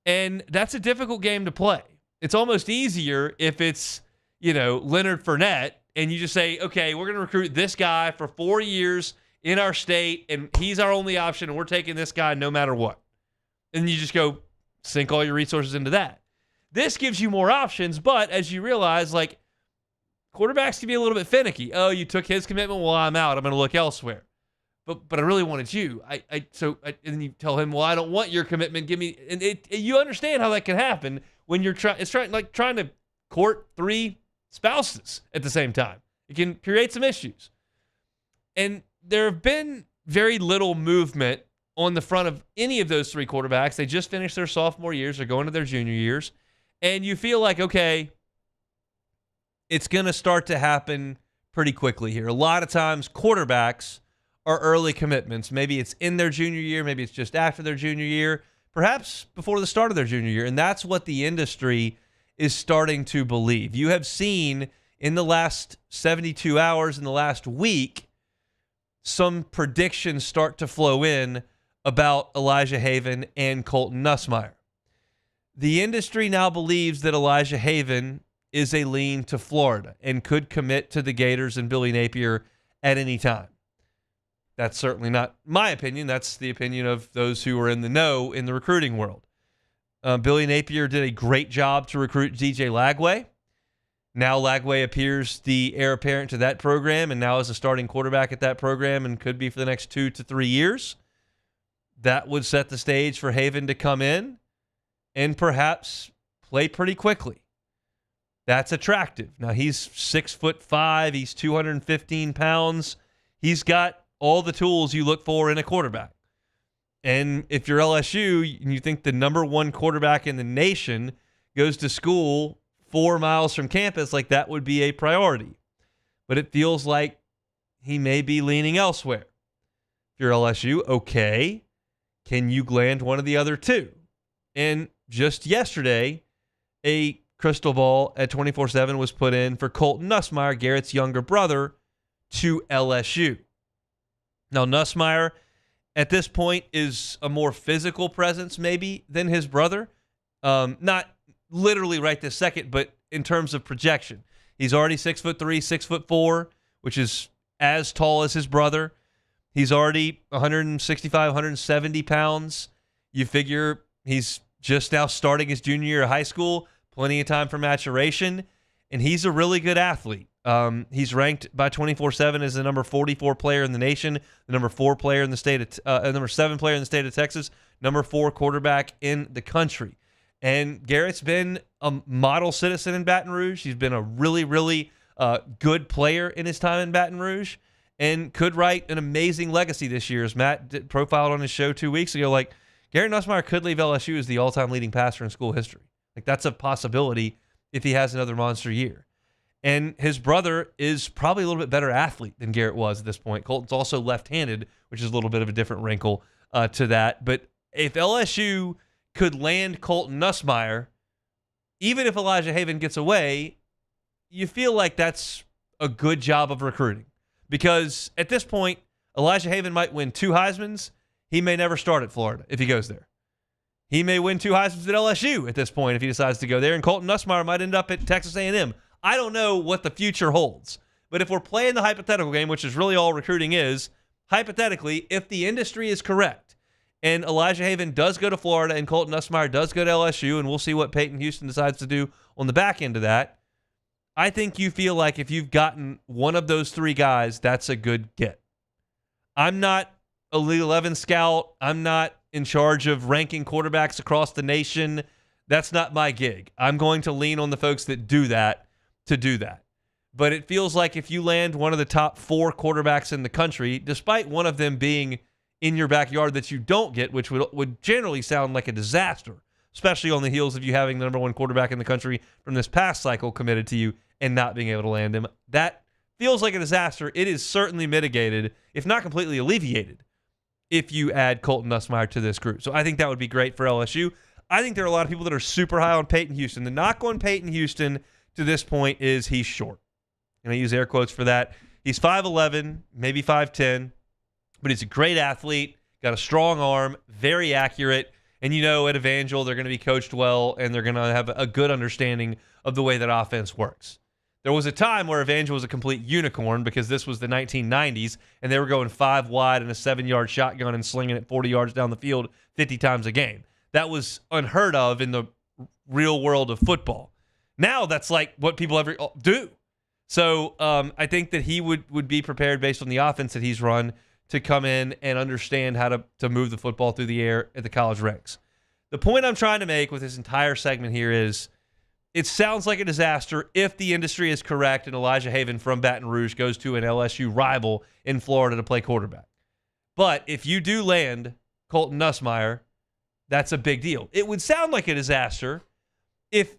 Speaker 4: And that's a difficult game to play. It's almost easier if it's, Leonard Fournette and you just say, okay, we're going to recruit this guy for 4 years in our state, and he's our only option, and we're taking this guy no matter what. And you just go sink all your resources into that. This gives you more options, but as you realize, like, quarterbacks can be a little bit finicky. Oh, you took his commitment? Well, I'm out. I'm going to look elsewhere. But I really wanted you. And then you tell him, well, I don't want your commitment. Give me. And you understand how that can happen when you're trying to court 3 spouses at the same time. It can create some issues. And there have been very little movement on the front of any of those 3 quarterbacks. They just finished their sophomore years. They're going to their junior years. And you feel like, okay, it's going to start to happen pretty quickly here. A lot of times quarterbacks are early commitments. Maybe it's in their junior year. Maybe it's just after their junior year. Perhaps before the start of their junior year. And that's what the industry is starting to believe. You have seen in the last 72 hours, in the last week, some predictions start to flow in about Elijah Haven and Colton Nussmeier. The industry now believes that Elijah Haven is a lean to Florida and could commit to the Gators and Billy Napier at any time. That's certainly not my opinion. That's the opinion of those who are in the know in the recruiting world. Billy Napier did a great job to recruit DJ Lagway. Now Lagway appears the heir apparent to that program and now is a starting quarterback at that program and could be for the next 2 to 3 years. That would set the stage for Haven to come in and perhaps play pretty quickly. That's attractive. Now, he's 6'5", he's 215 pounds. He's got all the tools you look for in a quarterback. And if you're LSU and you think the number 1 quarterback in the nation goes to school 4 miles from campus, like that would be a priority. But it feels like he may be leaning elsewhere. If you're LSU, okay, can you land one of the other 2? And just yesterday, a crystal ball at 24/7 was put in for Colton Nussmeier, Garrett's younger brother, to LSU. Now, Nussmeier, at this point, is a more physical presence, maybe, than his brother. Not literally right this second, but in terms of projection. He's already 6'3", 6'4", which is as tall as his brother. He's already 165, 170 pounds. You figure he's just now starting his junior year of high school, plenty of time for maturation, and he's a really good athlete. He's ranked by 24/7 as the number 44 player in the nation, the number 4 player in the state of, number 7 player in the state of Texas, number 4 quarterback in the country. And Garrett's been a model citizen in Baton Rouge. He's been a really, really good player in his time in Baton Rouge and could write an amazing legacy this year. As Matt profiled on his show 2 weeks ago, like, Garrett Nussmeier could leave LSU as the all-time leading passer in school history. Like, that's a possibility if he has another monster year. And his brother is probably a little bit better athlete than Garrett was at this point. Colton's also left-handed, which is a little bit of a different wrinkle to that. But if LSU could land Colton Nussmeier, even if Elijah Haven gets away, you feel like that's a good job of recruiting. Because at this point, Elijah Haven might win 2 Heismans. He may never start at Florida if he goes there. He may win 2 Heismans at LSU at this point if he decides to go there. And Colton Nussmeier might end up at Texas A&M. I don't know what the future holds. But if we're playing the hypothetical game, which is really all recruiting is, hypothetically, if the industry is correct and Elijah Haven does go to Florida and Colton Nussmeier does go to LSU, and we'll see what Peyton Houston decides to do on the back end of that, I think you feel like if you've gotten one of those 3 guys, that's a good get. I'm not a Elite 11 scout. I'm not in charge of ranking quarterbacks across the nation. That's not my gig. I'm going to lean on the folks that do that to do that. But it feels like if you land one of the top 4 quarterbacks in the country, despite one of them being in your backyard that you don't get, which would generally sound like a disaster, especially on the heels of you having the number 1 quarterback in the country from this past cycle committed to you and not being able to land him, that feels like a disaster. It is certainly mitigated, if not completely alleviated, if you add Colton Nussmeier to this group. So I think that would be great for LSU. I think there are a lot of people that are super high on Peyton Houston. The knock on Peyton Houston to this point is he's short. And I use air quotes for that. He's 5'11", maybe 5'10", but he's a great athlete, got a strong arm, very accurate. And you know, at Evangel, they're going to be coached well, and they're going to have a good understanding of the way that offense works. There was a time where Evangel was a complete unicorn because this was the 1990s, and they were going 5 wide in a 7-yard shotgun and slinging it 40 yards down the field 50 times a game. That was unheard of in the real world of football. Now that's like what people ever do. So I think that he would be prepared based on the offense that he's run to come in and understand how to move the football through the air at the college ranks. The point I'm trying to make with this entire segment here is it sounds like a disaster if the industry is correct and Elijah Haven from Baton Rouge goes to an LSU rival in Florida to play quarterback. But if you do land Colton Nussmeier, that's a big deal. It would sound like a disaster if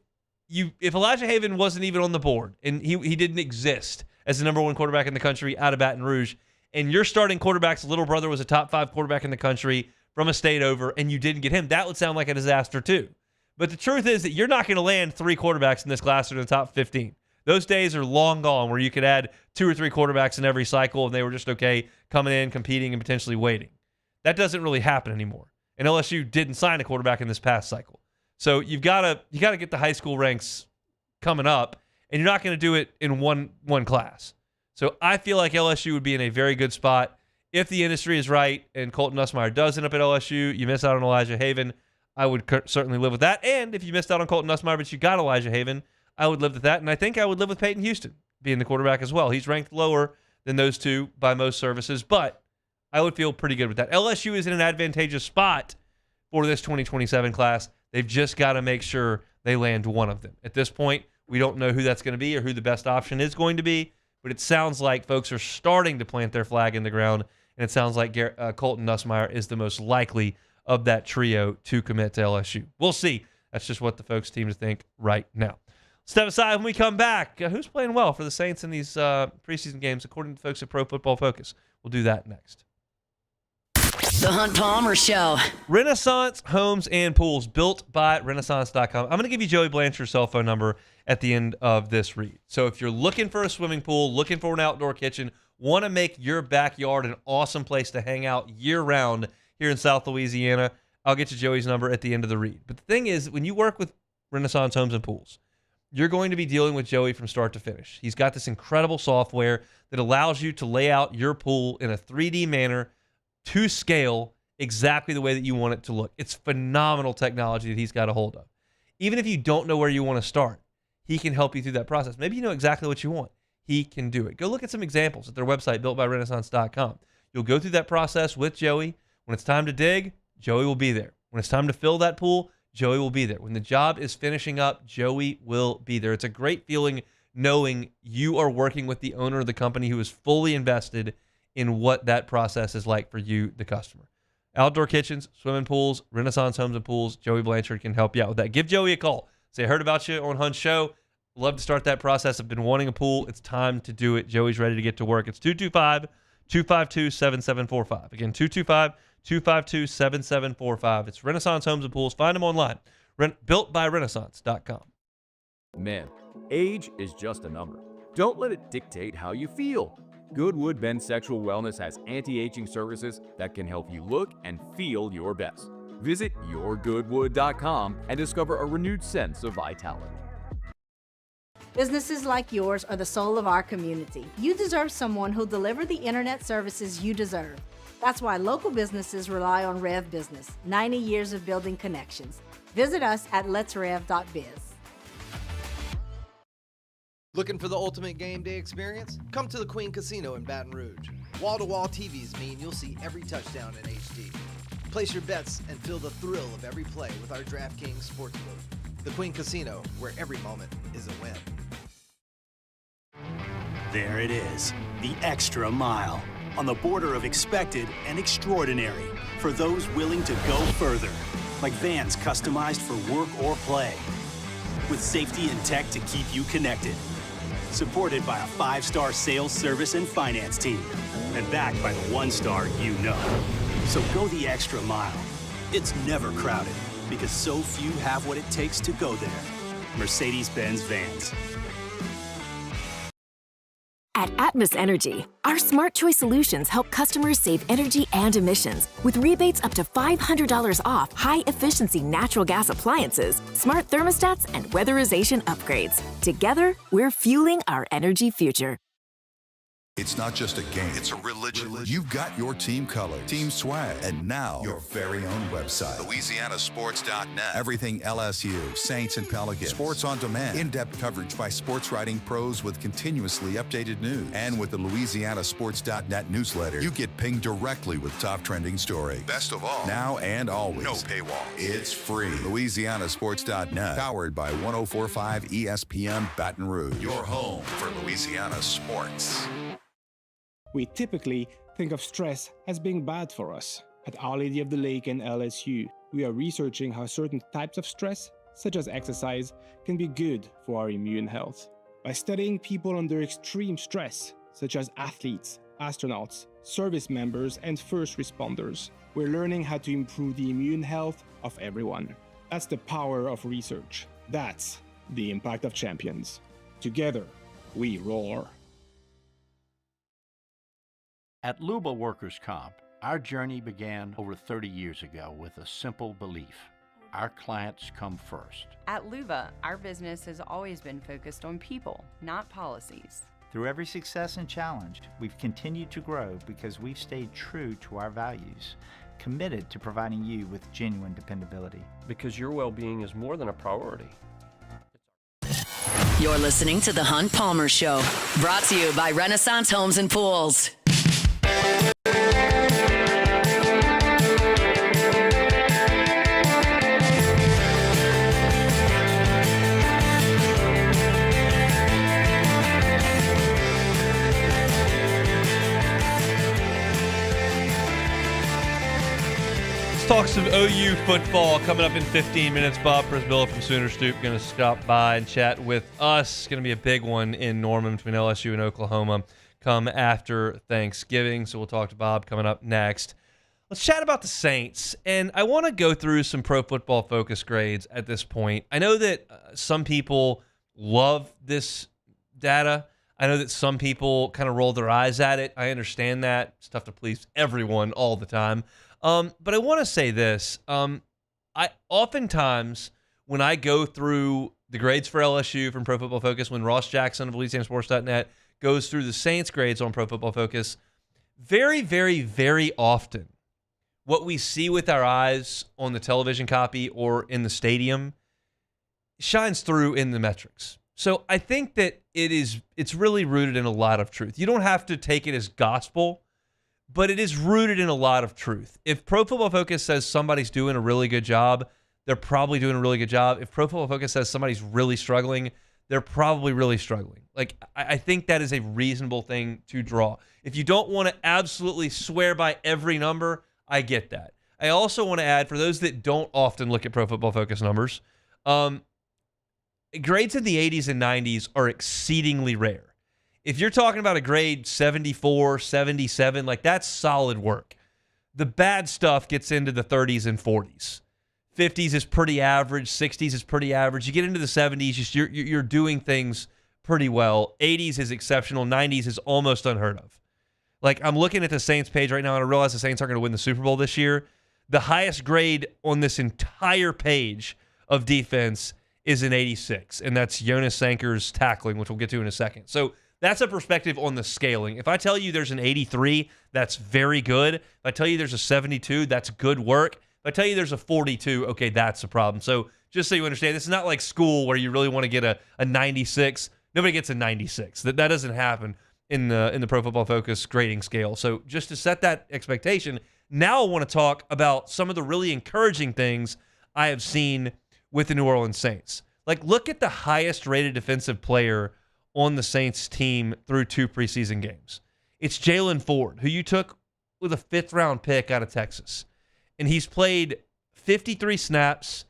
Speaker 4: Elijah Haven wasn't even on the board and he didn't exist as the number 1 quarterback in the country out of Baton Rouge, and your starting quarterback's little brother was a top 5 quarterback in the country from a state over, and you didn't get him, that would sound like a disaster too. But the truth is that you're not going to land 3 quarterbacks in this class that are in the top 15. Those days are long gone where you could add 2 or 3 quarterbacks in every cycle and they were just okay coming in, competing, and potentially waiting. That doesn't really happen anymore. And LSU didn't sign a quarterback in this past cycle. So you got to get the high school ranks coming up, and you're not going to do it in one class. So I feel like LSU would be in a very good spot. If the industry is right and Colton Nussmeier does end up at LSU, you miss out on Elijah Haven, I would certainly live with that. And if you missed out on Colton Nussmeier but you got Elijah Haven, I would live with that. And I think I would live with Peyton Houston being the quarterback as well. He's ranked lower than those two by most services, but I would feel pretty good with that. LSU is in an advantageous spot for this 2027 class. They've just got to make sure they land one of them. At this point, we don't know who that's going to be or who the best option is going to be, but it sounds like folks are starting to plant their flag in the ground, and it sounds like Colton Nussmeier is the most likely of that trio to commit to LSU. We'll see. That's just what the folks seem to think right now. Step aside when we come back. Who's playing well for the Saints in these preseason games, according to folks at Pro Football Focus? We'll do that next.
Speaker 1: The Hunt Palmer Show.
Speaker 4: Renaissance Homes and Pools, built by Renaissance.com. I'm going to give you Joey Blanchard's cell phone number at the end of this read. So if you're looking for a swimming pool, looking for an outdoor kitchen, want to make your backyard an awesome place to hang out year-round here in South Louisiana, I'll get you Joey's number at the end of the read. But the thing is, when you work with Renaissance Homes and Pools, you're going to be dealing with Joey from start to finish. He's got this incredible software that allows you to lay out your pool in a 3D manner to scale exactly the way that you want it to look. It's phenomenal technology that he's got a hold of. Even if you don't know where you want to start, he can help you through that process. Maybe you know exactly what you want. He can do it. Go look at some examples at their website, builtbyrenaissance.com. You'll go through that process with Joey. When it's time to dig, Joey will be there. When it's time to fill that pool, Joey will be there. When the job is finishing up, Joey will be there. It's a great feeling knowing you are working with the owner of the company who is fully invested in what that process is like for you, the customer. Outdoor kitchens, swimming pools, Renaissance Homes and Pools, Joey Blanchard can help you out with that. Give Joey a call. Say, I heard about you on Hunt's show. Love to start that process. I've been wanting a pool. It's time to do it. Joey's ready to get to work. It's 225-252-7745. Again, 225-252-7745. It's Renaissance Homes and Pools. Find them online. Builtbyrenaissance.com.
Speaker 17: Men, age is just a number. Don't let it dictate how you feel. Goodwood Men's Sexual Wellness has anti-aging services that can help you look and feel your best. Visit yourgoodwood.com and discover a renewed sense of vitality.
Speaker 18: Businesses like yours are the soul of our community. You deserve someone who'll deliver the internet services you deserve. That's why local businesses rely on Rev Business, 90 years of building connections. Visit us at letsrev.biz.
Speaker 21: Looking for the ultimate game day experience? Come to the Queen Casino in Baton Rouge. Wall-to-wall TVs mean you'll see every touchdown in HD. Place your bets and feel the thrill of every play with our DraftKings Sportsbook. The Queen Casino, where every moment is a win.
Speaker 23: There it is, the extra mile, on the border of expected and extraordinary, for those willing to go further, like vans customized for work or play, with safety and tech to keep you connected, supported by a 5-star sales, service, and finance team, and backed by the 1-star you know. So go the extra mile. It's never crowded, because so few have what it takes to go there. Mercedes-Benz Vans.
Speaker 2: At Atmos Energy, our Smart Choice solutions help customers save energy and emissions with rebates up to $500 off high-efficiency natural gas appliances, smart thermostats, and weatherization upgrades. Together, we're fueling our energy future.
Speaker 3: It's not just a game, it's a religion. You've got your team colors, team swag, and now your very own website, LouisianaSports.net. Everything LSU, Saints, and Pelicans. Sports on demand. In-depth coverage by sports writing pros with continuously updated news. And with the LouisianaSports.net newsletter, you get pinged directly with top trending stories. Best of all, now and always, no paywall. It's free. LouisianaSports.net, powered by 104.5 ESPN Baton Rouge. Your home for Louisiana sports.
Speaker 19: We typically think of stress as being bad for us. At Our Lady of the Lake and LSU, we are researching how certain types of stress, such as exercise, can be good for our immune health. By studying people under extreme stress, such as athletes, astronauts, service members, and first responders, we're learning how to improve the immune health of everyone. That's the power of research. That's the impact of champions. Together, we roar.
Speaker 9: At Luba Workers' Comp, our journey began over 30 years ago with a simple belief. Our clients come first.
Speaker 25: At Luba, our business has always been focused on people, not policies.
Speaker 11: Through every success and challenge, we've continued to grow because we've stayed true to our values, committed to providing you with genuine dependability.
Speaker 12: Because your well-being is more than a priority.
Speaker 1: You're listening to The Hunt Palmer Show, brought to you by Renaissance Homes and Pools.
Speaker 4: Talk some OU football coming up in 15 minutes. Bob Przybylo from Sooner Stoop going to stop by and chat with us. It's going to be a big one in Norman between LSU and Oklahoma come after Thanksgiving. So we'll talk to Bob coming up next. Let's chat about the Saints. And I want to go through some Pro Football Focus grades at this point. I know that some people love this data. I know that some people kind of roll their eyes at it. I understand that. It's tough to please everyone all the time. But I want to say this. I oftentimes, when I go through the grades for LSU from Pro Football Focus, when Ross Jackson of LouisianaSports.net goes through the Saints grades on Pro Football Focus, very, very, very often, what we see with our eyes on the television copy or in the stadium shines through in the metrics. So I think that it's really rooted in a lot of truth. You don't have to take it as gospel, but it is rooted in a lot of truth. If Pro Football Focus says somebody's doing a really good job, they're probably doing a really good job. If Pro Football Focus says somebody's really struggling, they're probably really struggling. Like, I think that is a reasonable thing to draw. If you don't want to absolutely swear by every number, I get that. I also want to add, for those that don't often look at Pro Football Focus numbers, grades in the 80s and 90s are exceedingly rare. If you're talking about a grade 74, 77, like that's solid work. The bad stuff gets into the 30s and 40s. 50s is pretty average. 60s is pretty average. You get into the 70s, you're doing things pretty well. 80s is exceptional. 90s is almost unheard of. Like, I'm looking at the Saints page right now, and I realize the Saints aren't going to win the Super Bowl this year. The highest grade on this entire page of defense is an 86, and that's Jonas Sanker's tackling, which we'll get to in a second. So that's a perspective on the scaling. If I tell you there's an 83, that's very good. If I tell you there's a 72, that's good work. If I tell you there's a 42, okay, that's a problem. So just so you understand, this is not like school where you really want to get a 96. Nobody gets a 96. That doesn't happen in the Pro Football Focus grading scale. So just to set that expectation, now I want to talk about some of the really encouraging things I have seen with the New Orleans Saints. Like, look at the highest rated defensive player on the Saints team through 2 preseason games. It's Jalen Ford, who you took with a 5th-round pick out of Texas. And he's played 53 snaps.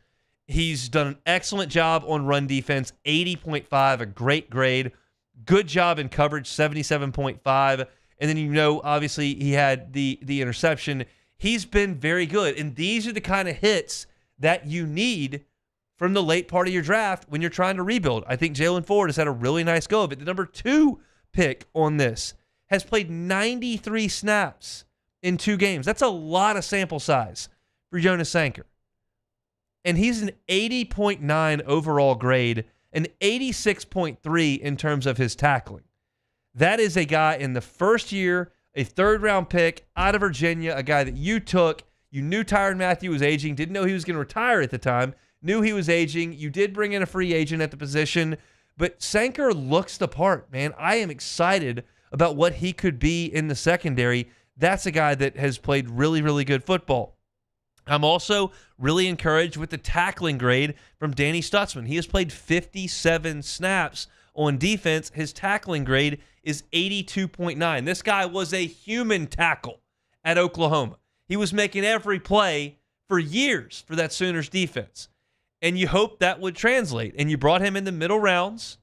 Speaker 4: He's done an excellent job on run defense, 80.5, a great grade. Good job in coverage, 77.5. And then, obviously he had the interception. He's been very good. And these are the kind of hits that you need from the late part of your draft when you're trying to rebuild. I think Jalen Ford has had a really nice go of it. The number 2 pick on this has played 93 snaps in 2 games. That's a lot of sample size for Jonas Sanker. And he's an 80.9 overall grade, an 86.3 in terms of his tackling. That is a guy in the first year, a third-round pick out of Virginia, a guy that you took. You knew Tyrann Mathieu was aging, didn't know he was going to retire at the time, knew he was aging. You did bring in a free agent at the position, but Sanker looks the part, man. I am excited about what he could be in the secondary. That's a guy that has played really, really good football. I'm also really encouraged with the tackling grade from Danny Stutzman. He has played 57 snaps on defense. His tackling grade is 82.9. This guy was a human tackle at Oklahoma. He was making every play for years for that Sooners defense. And you hope that would translate. And you brought him in the middle rounds.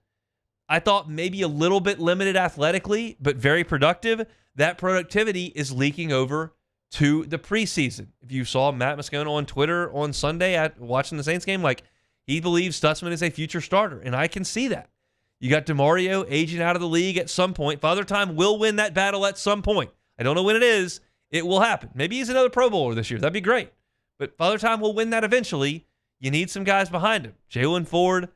Speaker 4: I thought maybe a little bit limited athletically, but very productive. That productivity is leaking over to the preseason. If you saw Matt Moscona on Twitter on Sunday at watching the Saints game, like, he believes Stutzman is a future starter, and I can see that. You got DeMario aging out of the league at some point. Father Time will win that battle at some point. I don't know when it is. It will happen. Maybe he's another Pro Bowler this year. That'd be great. But Father Time will win that eventually. You need some guys behind him. Jalen Ford,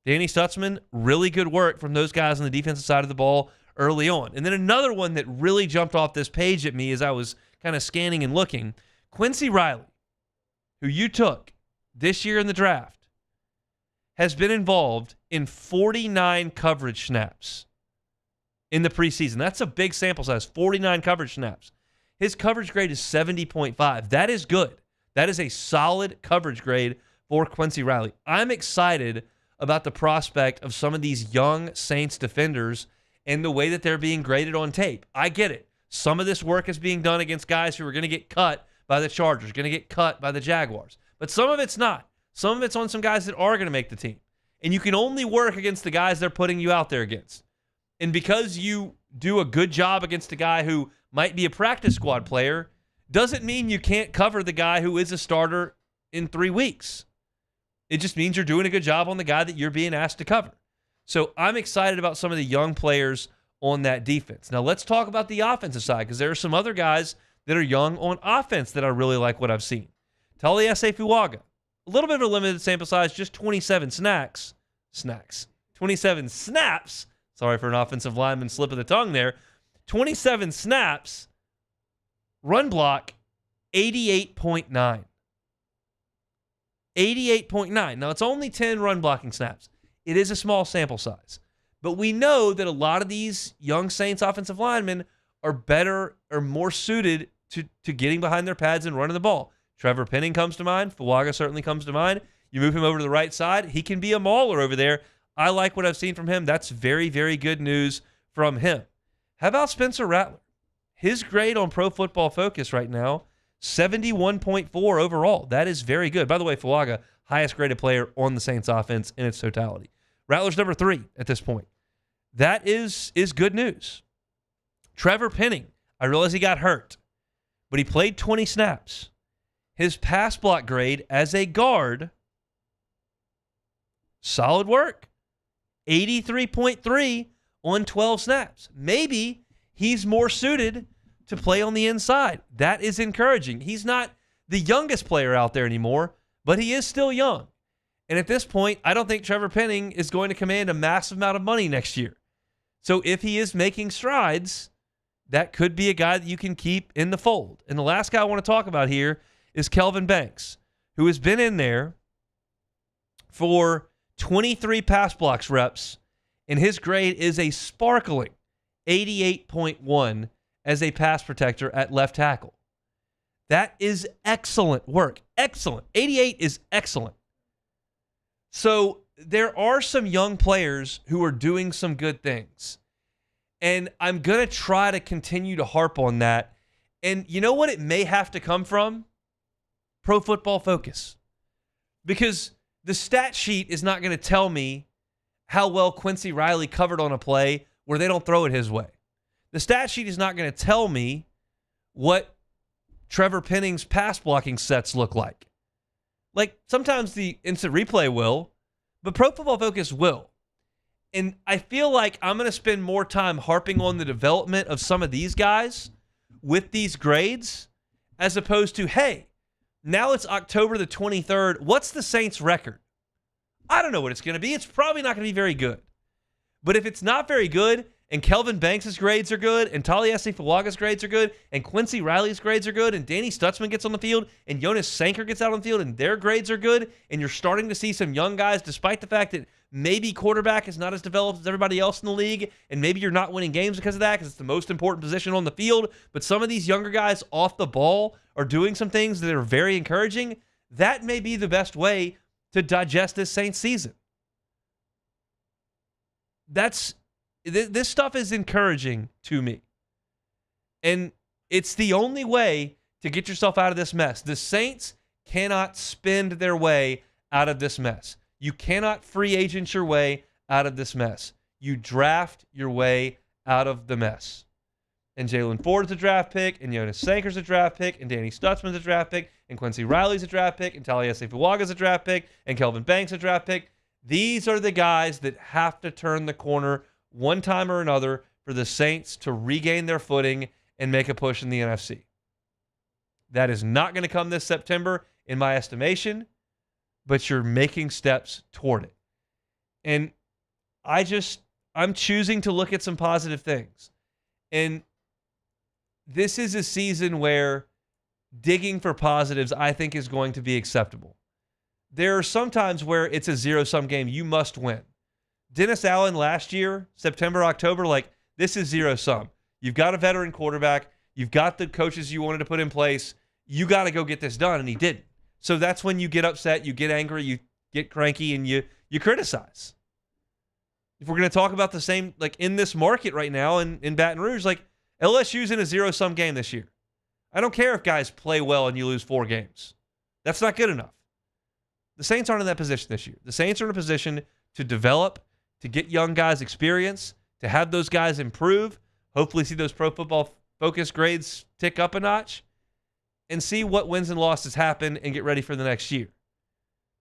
Speaker 4: Danny Stutzman, really good work from those guys on the defensive side of the ball early on. And then another one that really jumped off this page at me as I was kind of scanning and looking, Quincy Riley, who you took this year in the draft, has been involved in 49 coverage snaps in the preseason. That's a big sample size, 49 coverage snaps. His coverage grade is 70.5. That is good. That is a solid coverage grade for Quincy Riley. I'm excited about the prospect of some of these young Saints defenders and the way that they're being graded on tape. I get it. Some of this work is being done against guys who are going to get cut by the Chargers, going to get cut by the Jaguars. But some of it's not. Some of it's on some guys that are going to make the team. And you can only work against the guys they're putting you out there against. And because you do a good job against a guy who might be a practice squad player, doesn't mean you can't cover the guy who is a starter in 3 weeks. It just means you're doing a good job on the guy that you're being asked to cover. So I'm excited about some of the young players on that defense. Now let's talk about the offensive side, because there are some other guys that are young on offense that I really like what I've seen. Taliese Fuaga, a little bit of a limited sample size, just 27 snaps. 27 snaps. Sorry for an offensive lineman slip of the tongue there. 27 snaps. Run block, 88.9. 88.9. Now, it's only 10 run blocking snaps. It is a small sample size. But we know that a lot of these young Saints offensive linemen are better or more suited to getting behind their pads and running the ball. Trevor Penning comes to mind. Fuaga certainly comes to mind. You move him over to the right side, he can be a mauler over there. I like what I've seen from him. That's very, very good news from him. How about Spencer Rattler? His grade on Pro Football Focus right now, 71.4 overall. That is very good. By the way, Fuaga, highest graded player on the Saints offense in its totality. Rattler's number 3 at this point. That is good news. Trevor Penning, I realize he got hurt, but he played 20 snaps. His pass block grade as a guard, solid work. 83.3 on 12 snaps. Maybe he's more suited to play on the inside. That is encouraging. He's not the youngest player out there anymore, but he is still young. And at this point, I don't think Trevor Penning is going to command a massive amount of money next year. So if he is making strides, that could be a guy that you can keep in the fold. And the last guy I want to talk about here is Kelvin Banks, who has been in there for 23 pass blocks reps, and his grade is a sparkling 88.1 as a pass protector at left tackle. That is excellent work. Excellent. 88 is excellent. So there are some young players who are doing some good things. And I'm going to try to continue to harp on that. And you know what it may have to come from? Pro Football Focus. Because the stat sheet is not going to tell me how well Quincy Riley covered on a play where they don't throw it his way. The stat sheet is not going to tell me what Trevor Penning's pass blocking sets look like. Like, sometimes the instant replay will, but Pro Football Focus will. And I feel like I'm going to spend more time harping on the development of some of these guys with these grades as opposed to, hey, now it's October the 23rd. What's the Saints' record? I don't know what it's going to be. It's probably not going to be very good. But if it's not very good, and Kelvin Banks' grades are good, and Taliesin Fuaga's grades are good, and Quincy Riley's grades are good, and Danny Stutzman gets on the field, and Jonas Sanker gets out on the field, and their grades are good, and you're starting to see some young guys, despite the fact that maybe quarterback is not as developed as everybody else in the league, and maybe you're not winning games because of that, because it's the most important position on the field, but some of these younger guys off the ball are doing some things that are very encouraging. That may be the best way to digest this Saints season. This stuff is encouraging to me. And it's the only way to get yourself out of this mess. The Saints cannot spend their way out of this mess. You cannot free agent your way out of this mess. You draft your way out of the mess. And Jalen Ford's a draft pick, and Jonas Sanker's a draft pick, and Danny Stutzman's a draft pick, and Quincy Riley's a draft pick, and Taliesin Fuaga's a draft pick, and Kelvin Banks a draft pick. These are the guys that have to turn the corner one time or another for the Saints to regain their footing and make a push in the NFC. That is not going to come this September, in my estimation, but you're making steps toward it. And I'm choosing to look at some positive things. And this is a season where digging for positives, I think, is going to be acceptable. There are some times where it's a zero-sum game. You must win. Dennis Allen last year, September, October, this is zero-sum. You've got a veteran quarterback. You've got the coaches you wanted to put in place. You got to go get this done, and he didn't. So that's when you get upset, you get angry, you get cranky, and you criticize. If we're going to talk about the same, in this market right now in Baton Rouge, LSU's in a zero-sum game this year. I don't care if guys play well and you lose 4 games. That's not good enough. The Saints aren't in that position this year. The Saints are in a position to develop, to get young guys experience, to have those guys improve, hopefully see those Pro Football Focus grades tick up a notch, and see what wins and losses happen and get ready for the next year.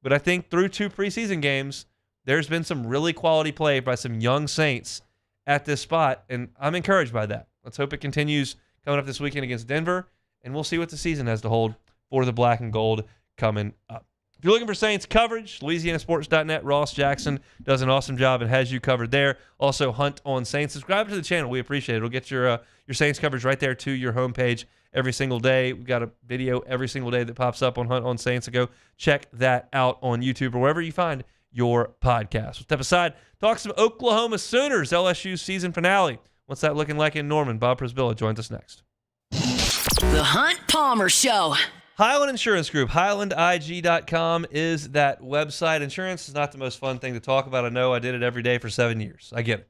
Speaker 4: But I think through 2 preseason games, there's been some really quality play by some young Saints at this spot, and I'm encouraged by that. Let's hope it continues coming up this weekend against Denver, and we'll see what the season has to hold for the black and gold coming up. If you're looking for Saints coverage, LouisianaSports.net, Ross Jackson does an awesome job and has you covered there. Also, Hunt on Saints. Subscribe to the channel. We appreciate it. It'll get your Saints coverage right there to your homepage every single day. We've got a video every single day that pops up on Hunt on Saints. So go check that out on YouTube or wherever you find your podcast. We'll step aside, talk some Oklahoma Sooners, LSU season finale. What's that looking like in Norman? Bob Przybylo joins us next.
Speaker 1: The Hunt Palmer Show.
Speaker 4: Highland Insurance Group, HighlandIG.com is that website. Insurance is not the most fun thing to talk about. I know I did it every day for 7 years. I get it.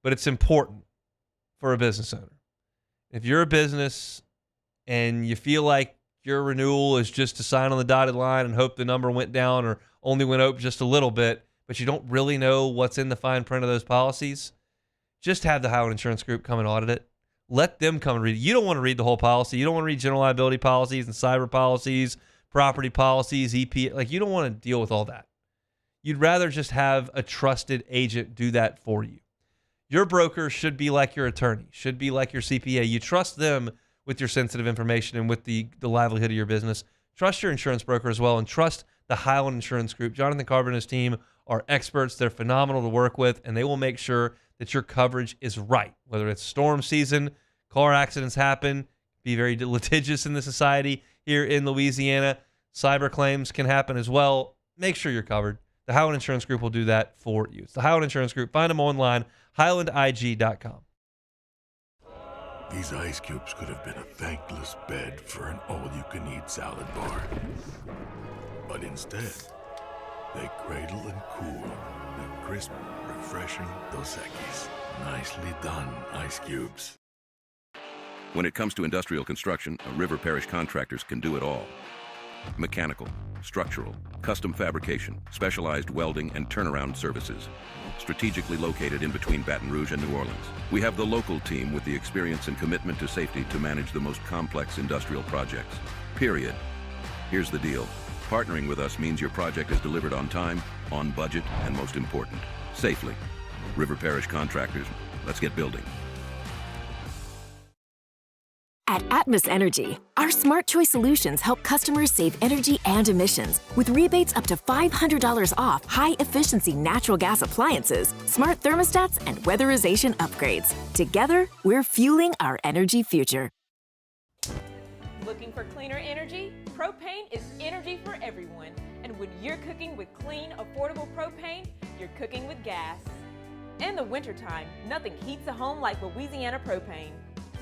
Speaker 4: But it's important for a business owner. If you're a business and you feel like your renewal is just to sign on the dotted line and hope the number went down or only went up just a little bit, but you don't really know what's in the fine print of those policies, just have the Highland Insurance Group come and audit it. Let them come and read it. You don't want to read the whole policy. You don't want to read general liability policies and cyber policies, property policies, EPA. You don't want to deal with all that. You'd rather just have a trusted agent do that for you. Your broker should be like your attorney, should be like your CPA. You trust them with your sensitive information and with the livelihood of your business. Trust your insurance broker as well, and trust the Highland Insurance Group. Jonathan Carver and his team are experts. They're phenomenal to work with, and they will make sure that your coverage is right. Whether it's storm season, car accidents happen, be very litigious in the society here in Louisiana. Cyber claims can happen as well. Make sure you're covered. The Highland Insurance Group will do that for you. It's the Highland Insurance Group. Find them online, HighlandIG.com.
Speaker 14: These ice cubes could have been a thankless bed for an all-you-can-eat salad bar. But instead, they cradle and cool the crisp, refreshing Dos Equis. Nicely done, ice cubes.
Speaker 5: When it comes to industrial construction, River Parish Contractors can do it all. Mechanical, structural, custom fabrication, specialized welding, and turnaround services. Strategically located in between Baton Rouge and New Orleans, we have the local team with the experience and commitment to safety to manage the most complex industrial projects. Period. Here's the deal. Partnering with us means your project is delivered on time, on budget, and most important, safely. River Parish Contractors. Let's get building.
Speaker 2: At Atmos Energy, our smart choice solutions help customers save energy and emissions with rebates up to $500 off high-efficiency natural gas appliances, smart thermostats, and weatherization upgrades. Together, we're fueling our energy future.
Speaker 6: Looking for cleaner energy? Propane is energy for everyone. And when you're cooking with clean, affordable propane, you're cooking with gas. In the wintertime, nothing heats a home like Louisiana propane.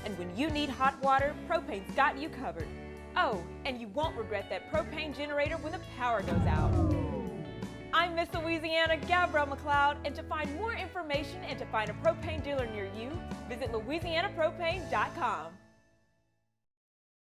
Speaker 6: And when you need hot water, propane's got you covered. Oh, and you won't regret that propane generator when the power goes out. I'm Miss Louisiana, Gabrielle McLeod, and to find more information and to find a propane dealer near you, visit louisianapropane.com.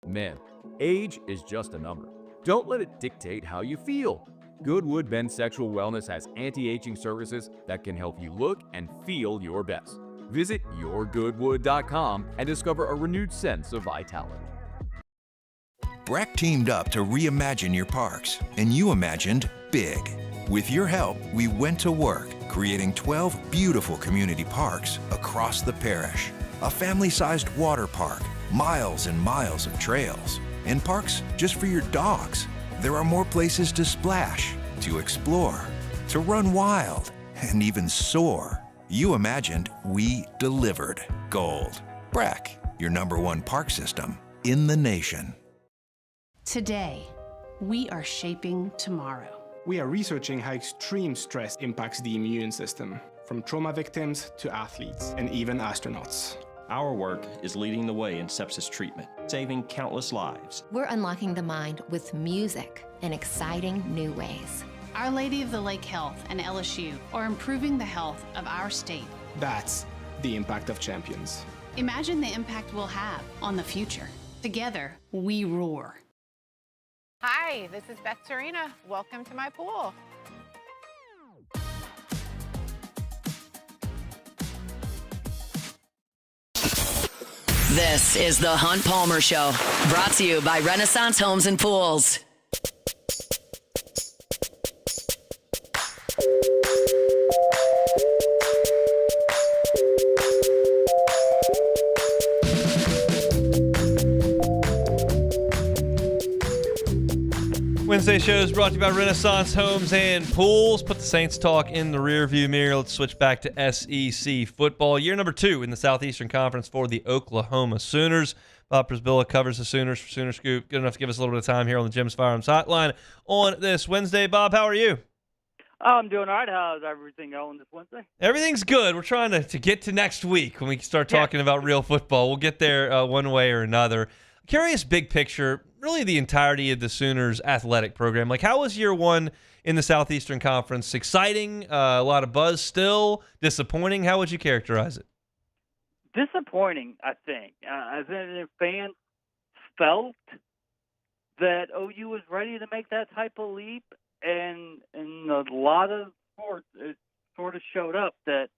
Speaker 17: Men, age is just a number. Don't let it dictate how you feel. Goodwood Men's Sexual Wellness has anti-aging services that can help you look and feel your best. Visit yourgoodwood.com and discover a renewed sense of vitality.
Speaker 7: Breck teamed up to reimagine your parks, and you imagined big. With your help, we went to work, creating 12 beautiful community parks across the parish. A family-sized water park, miles and miles of trails, and parks just for your dogs. There are more places to splash, to explore, to run wild, and even soar. You imagined, we delivered. Gold. Breck, your #1 park system in the nation.
Speaker 10: Today, we are shaping tomorrow.
Speaker 19: We are researching how extreme stress impacts the immune system, from trauma victims to athletes and even astronauts.
Speaker 22: Our work is leading the way in sepsis treatment, saving countless lives.
Speaker 24: We're unlocking the mind with music in exciting new ways.
Speaker 10: Our Lady of the Lake Health and LSU are improving the health of our state.
Speaker 19: That's the impact of champions.
Speaker 10: Imagine the impact we'll have on the future. Together, we roar.
Speaker 26: Hi, this is Beth Serena. Welcome to my pool.
Speaker 1: This is the Hunt Palmer Show, brought to you by Renaissance Homes and Pools.
Speaker 4: Wednesday show is brought to you by Renaissance Homes and Pools. Put the Saints talk in the rearview mirror. Let's switch back to SEC football. Year number 2 in the Southeastern Conference for the Oklahoma Sooners. Bob Przybylo covers the Sooners for Sooner Scoop. Good enough to give us a little bit of time here on the Jim's Firearms Hotline on this Wednesday. Bob, how are you?
Speaker 27: I'm doing all right. How's everything going this Wednesday?
Speaker 4: Everything's good. We're trying to get to next week when we start talking about real football. We'll get there one way or another. Curious big picture, really the entirety of the Sooners athletic program. Like, how was year 1 in the Southeastern Conference? Exciting, a lot of buzz still, disappointing? How would you characterize it?
Speaker 27: Disappointing, I think. I think fans felt that OU was ready to make that type of leap, and in a lot of sports, it sort of showed up that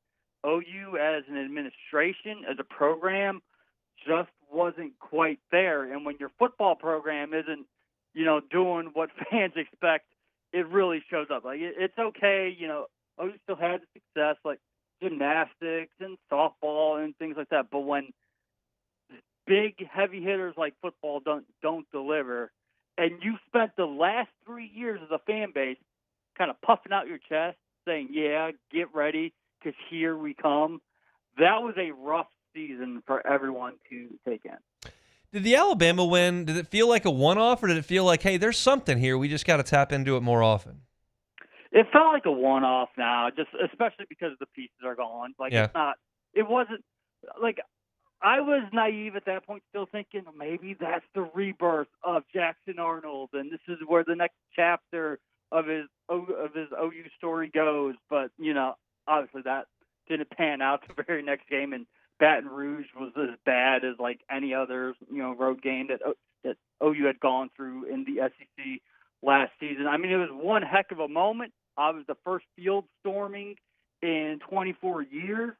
Speaker 27: OU as an administration, as a program, just wasn't quite there. And when your football program isn't, doing what fans expect, it really shows up. Like, it's okay, OU still had success, like gymnastics and softball and things like that. But when big heavy hitters like football don't deliver, and you spent the last 3 years as a fan base kind of puffing out your chest, saying, yeah, get ready, because here we come, that was a rough season for everyone to take in.
Speaker 4: Did the Alabama win, did it feel like a one-off, or did it feel like, hey, there's something here, we just got to tap into it more often?
Speaker 27: It felt like a one-off now, just especially because the pieces are gone. Like,
Speaker 4: yeah.
Speaker 27: It wasn't, like, I was naive at that point, still thinking maybe that's the rebirth of Jackson Arnold, and this is where the next chapter of his OU story goes. But, obviously that didn't pan out the very next game, and Baton Rouge was as bad as like any other, road game that OU had gone through in the SEC last season. I mean, it was one heck of a moment. I was the first field storming in 24 years.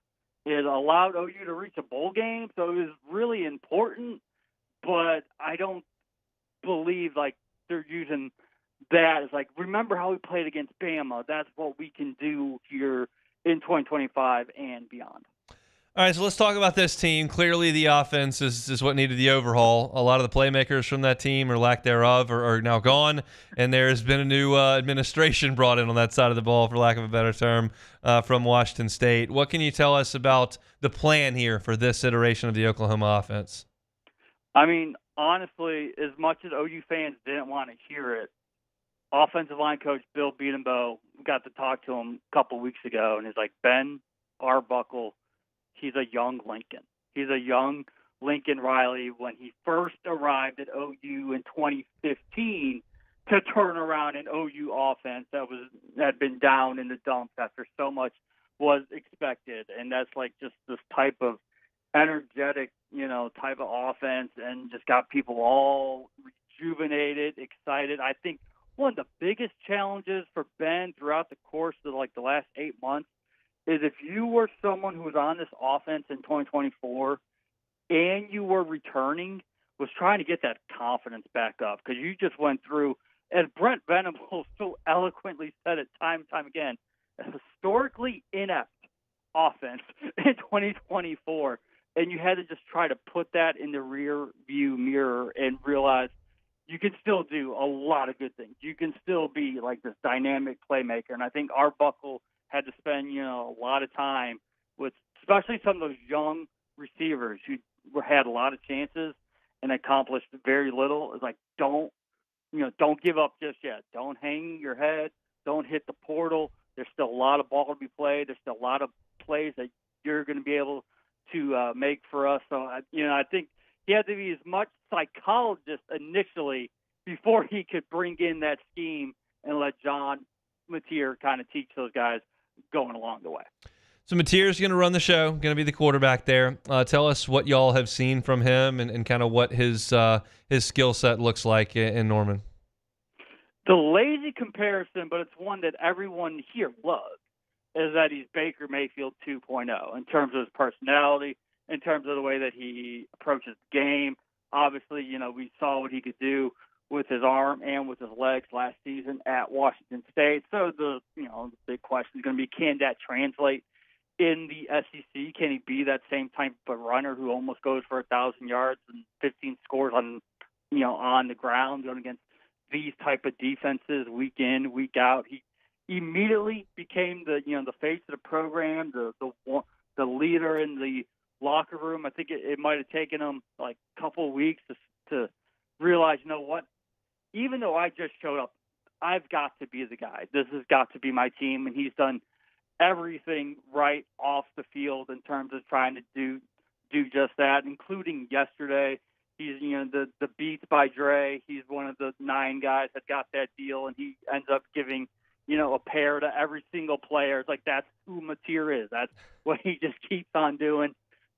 Speaker 27: It allowed OU to reach a bowl game, so it was really important. But I don't believe like they're using that as like, remember how we played against Bama? That's what we can do here in 2025 and beyond.
Speaker 4: All right, so let's talk about this team. Clearly, the offense is what needed the overhaul. A lot of the playmakers from that team, or lack thereof, are now gone, and there's been a new administration brought in on that side of the ball, for lack of a better term, from Washington State. What can you tell us about the plan here for this iteration of the Oklahoma offense?
Speaker 27: I mean, honestly, as much as OU fans didn't want to hear it, offensive line coach Bill Beatenbow, got to talk to him a couple weeks ago, and he's like, Ben Arbuckle, he's a young Lincoln. He's a young Lincoln Riley when he first arrived at OU in 2015 to turn around an OU offense that had been down in the dumps after so much was expected. And that's like just this type of energetic, type of offense, and just got people all rejuvenated, excited. I think one of the biggest challenges for Ben throughout the course of the last 8 months is if you were someone who was on this offense in 2024 and you were returning, was trying to get that confidence back up, because you just went through, as Brent Venables so eloquently said it time and time again, a historically inept offense in 2024, and you had to just try to put that in the rear view mirror and realize you can still do a lot of good things. You can still be like this dynamic playmaker, and I think Arbuckle had to spend, a lot of time with especially some of those young receivers who had a lot of chances and accomplished very little. It's like, don't give up just yet. Don't hang your head. Don't hit the portal. There's still a lot of ball to be played. There's still a lot of plays that you're going to be able to make for us. So, I think he had to be as much psychologist initially before he could bring in that scheme and let John Mateer kind of teach those guys going along the way.
Speaker 4: So Mateer's going to run the show, going to be the quarterback there. Tell us what y'all have seen from him and kind of what his skill set looks like in Norman.
Speaker 27: The lazy comparison, but it's one that everyone here loves, is that he's Baker Mayfield 2.0 in terms of his personality, in terms of the way that he approaches the game. Obviously, we saw what he could do with his arm and with his legs last season at Washington State. So the big question is going to be, can that translate in the SEC? Can he be that same type of runner who almost goes for 1,000 yards and 15 scores on the ground going against these type of defenses week in, week out? He immediately became the face of the program, the leader in the locker room. I think it might have taken him like a couple of weeks to realize, what? Even though I just showed up, I've got to be the guy. This has got to be my team, and he's done everything right off the field in terms of trying to do just that, including yesterday. He's the beats by Dre. He's one of the 9 guys that got that deal, and he ends up giving a pair to every single player. It's like, that's who Mateer is. That's what he just keeps on doing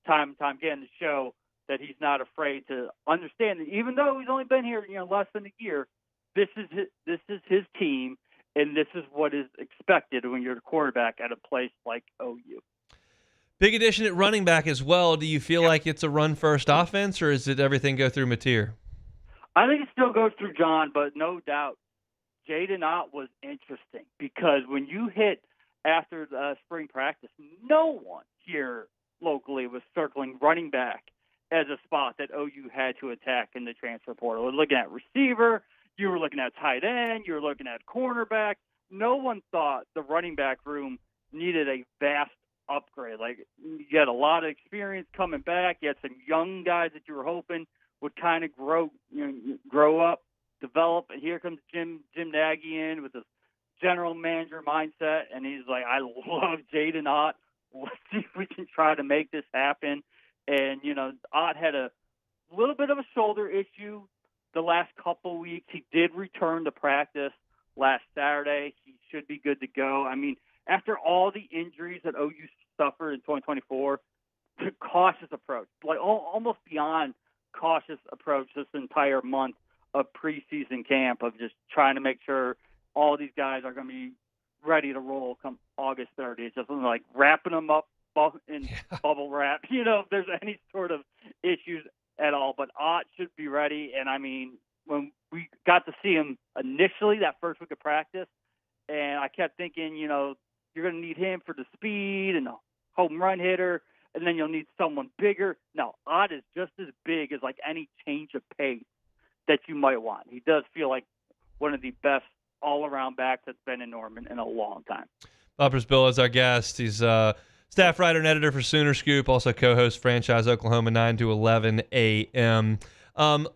Speaker 27: time and time again to show that he's not afraid to understand that even though he's only been here, less than a year, this is his team, and this is what is expected when you're the quarterback at a place like OU.
Speaker 4: Big addition at running back as well. Do you feel like it's a run-first offense, or is it everything go through Mateer?
Speaker 27: I think it still goes through John, but no doubt Jaden Ott was interesting, because when you hit after the spring practice, no one here locally was circling running back as a spot that OU had to attack in the transfer portal. We're looking at receiver, you were looking at tight end, you were looking at cornerback. No one thought the running back room needed a vast upgrade. Like, you had a lot of experience coming back. You had some young guys that you were hoping would kind of grow up, develop. And here comes Jim Nagy in with his general manager mindset, and he's like, I love Jaden Ott. Let's see if we can try to make this happen. And, Ott had a little bit of a shoulder issue the last couple weeks. He did return to practice last Saturday. He should be good to go. I mean, after all the injuries that OU suffered in 2024, the cautious approach, like almost beyond cautious approach this entire month of preseason camp, of just trying to make sure all these guys are going to be ready to roll come August 30th. It's just like wrapping them up in bubble wrap, if there's any sort of issues at all. But Ott should be ready. And, I mean, when we got to see him initially that first week of practice, and I kept thinking, you're going to need him for the speed and the home run hitter, and then you'll need someone bigger. No, Ott is just as big as like any change of pace that you might want. He does feel like one of the best all-around backs that's been in Norman in a long time.
Speaker 4: Bob Przybylo is our guest. He's staff writer and editor for Sooner Scoop, also co-host Franchise Oklahoma 9 to 11 a.m.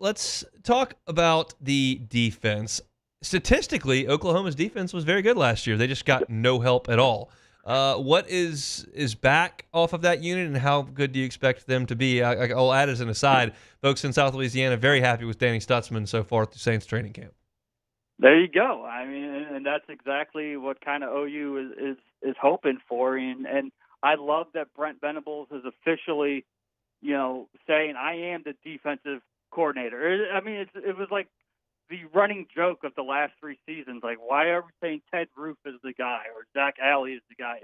Speaker 4: Let's talk about the defense. Statistically, Oklahoma's defense was very good last year. They just got no help at all. What is back off of that unit, and how good do you expect them to be? I'll add as an aside, folks in South Louisiana very happy with Danny Stutzman so far at the Saints training camp.
Speaker 27: There you go. I mean, and that's exactly what kind of OU is hoping for. And I love that Brent Venables is officially, saying I am the defensive coordinator. I mean, it was like the running joke of the last 3 seasons. Like, why are we saying Ted Roof is the guy or Zach Alley is the guy?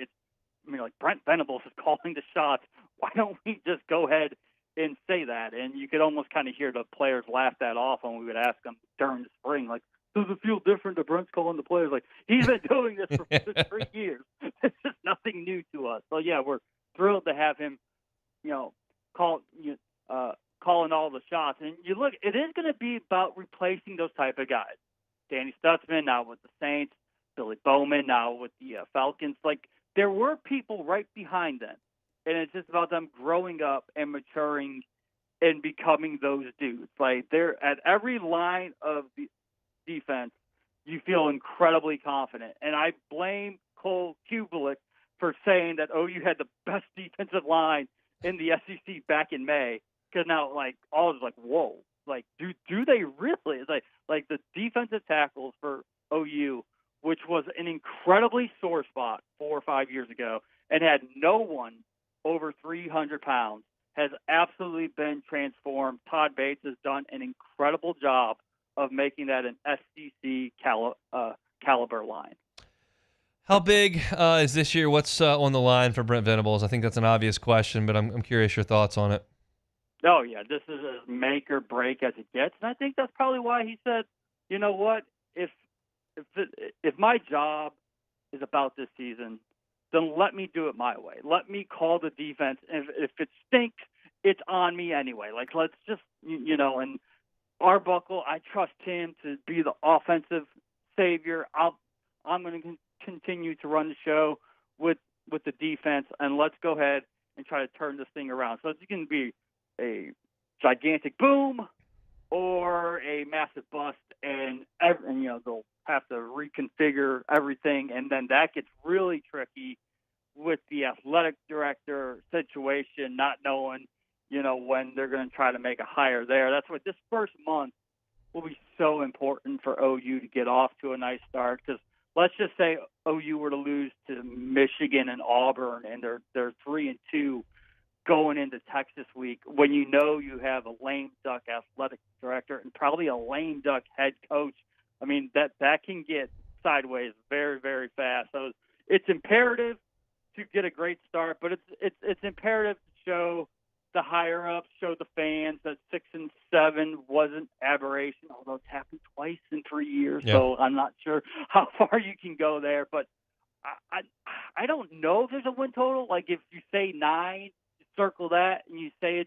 Speaker 27: Brent Venables is calling the shots. Why don't we just go ahead and say that? And you could almost kind of hear the players laugh that off when we would ask them during the spring, like, does it feel different that Brent's calling the players? Like, he's been doing this for 3 years. It's just nothing new to us. So, yeah, we're thrilled to have him, calling all the shots. And you look, it is going to be about replacing those type of guys. Danny Stutzman now with the Saints, Billy Bowman now with the Falcons. Like, there were people right behind them. And it's just about them growing up and maturing and becoming those dudes. Like, they're at every line of the defense, you feel incredibly confident. And I blame Cole Kubelik for saying that OU had the best defensive line in the SEC back in May. Because now, like, all is like, whoa. Like, do they really? It's like the defensive tackles for OU, which was an incredibly sore spot 4 or 5 years ago and had no one over 300 pounds, has absolutely been transformed. Todd Bates has done an incredible job of making that an SEC caliber line.
Speaker 4: How big is this year? What's on the line for Brent Venables? I think that's an obvious question, but I'm curious your thoughts on it.
Speaker 27: Oh, yeah, this is as make or break as it gets. And I think that's probably why he said, you know what, if my job is about this season, then let me do it my way. Let me call the defense. If it stinks, it's on me anyway. Like, let's just, and Arbuckle, I trust him to be the offensive savior. I'm going to continue to run the show with the defense, and let's go ahead and try to turn this thing around. So it's going to be a gigantic boom or a massive bust, and they'll have to reconfigure everything, and then that gets really tricky with the athletic director situation, not knowing when they're going to try to make a hire there. That's what this first month will be so important for OU to get off to a nice start, because let's just say OU were to lose to Michigan and Auburn, and they're 3-2 going into Texas week, when you have a lame duck athletic director and probably a lame duck head coach. I mean, that can get sideways very, very fast. So it's imperative to get a great start, but it's imperative to show the higher ups, show the fans that 6-7 wasn't aberration, although it's happened twice in 3 years. Yeah. So I'm not sure how far you can go there, but I don't know if there's a win total. Like, if you say 9, you circle that and you say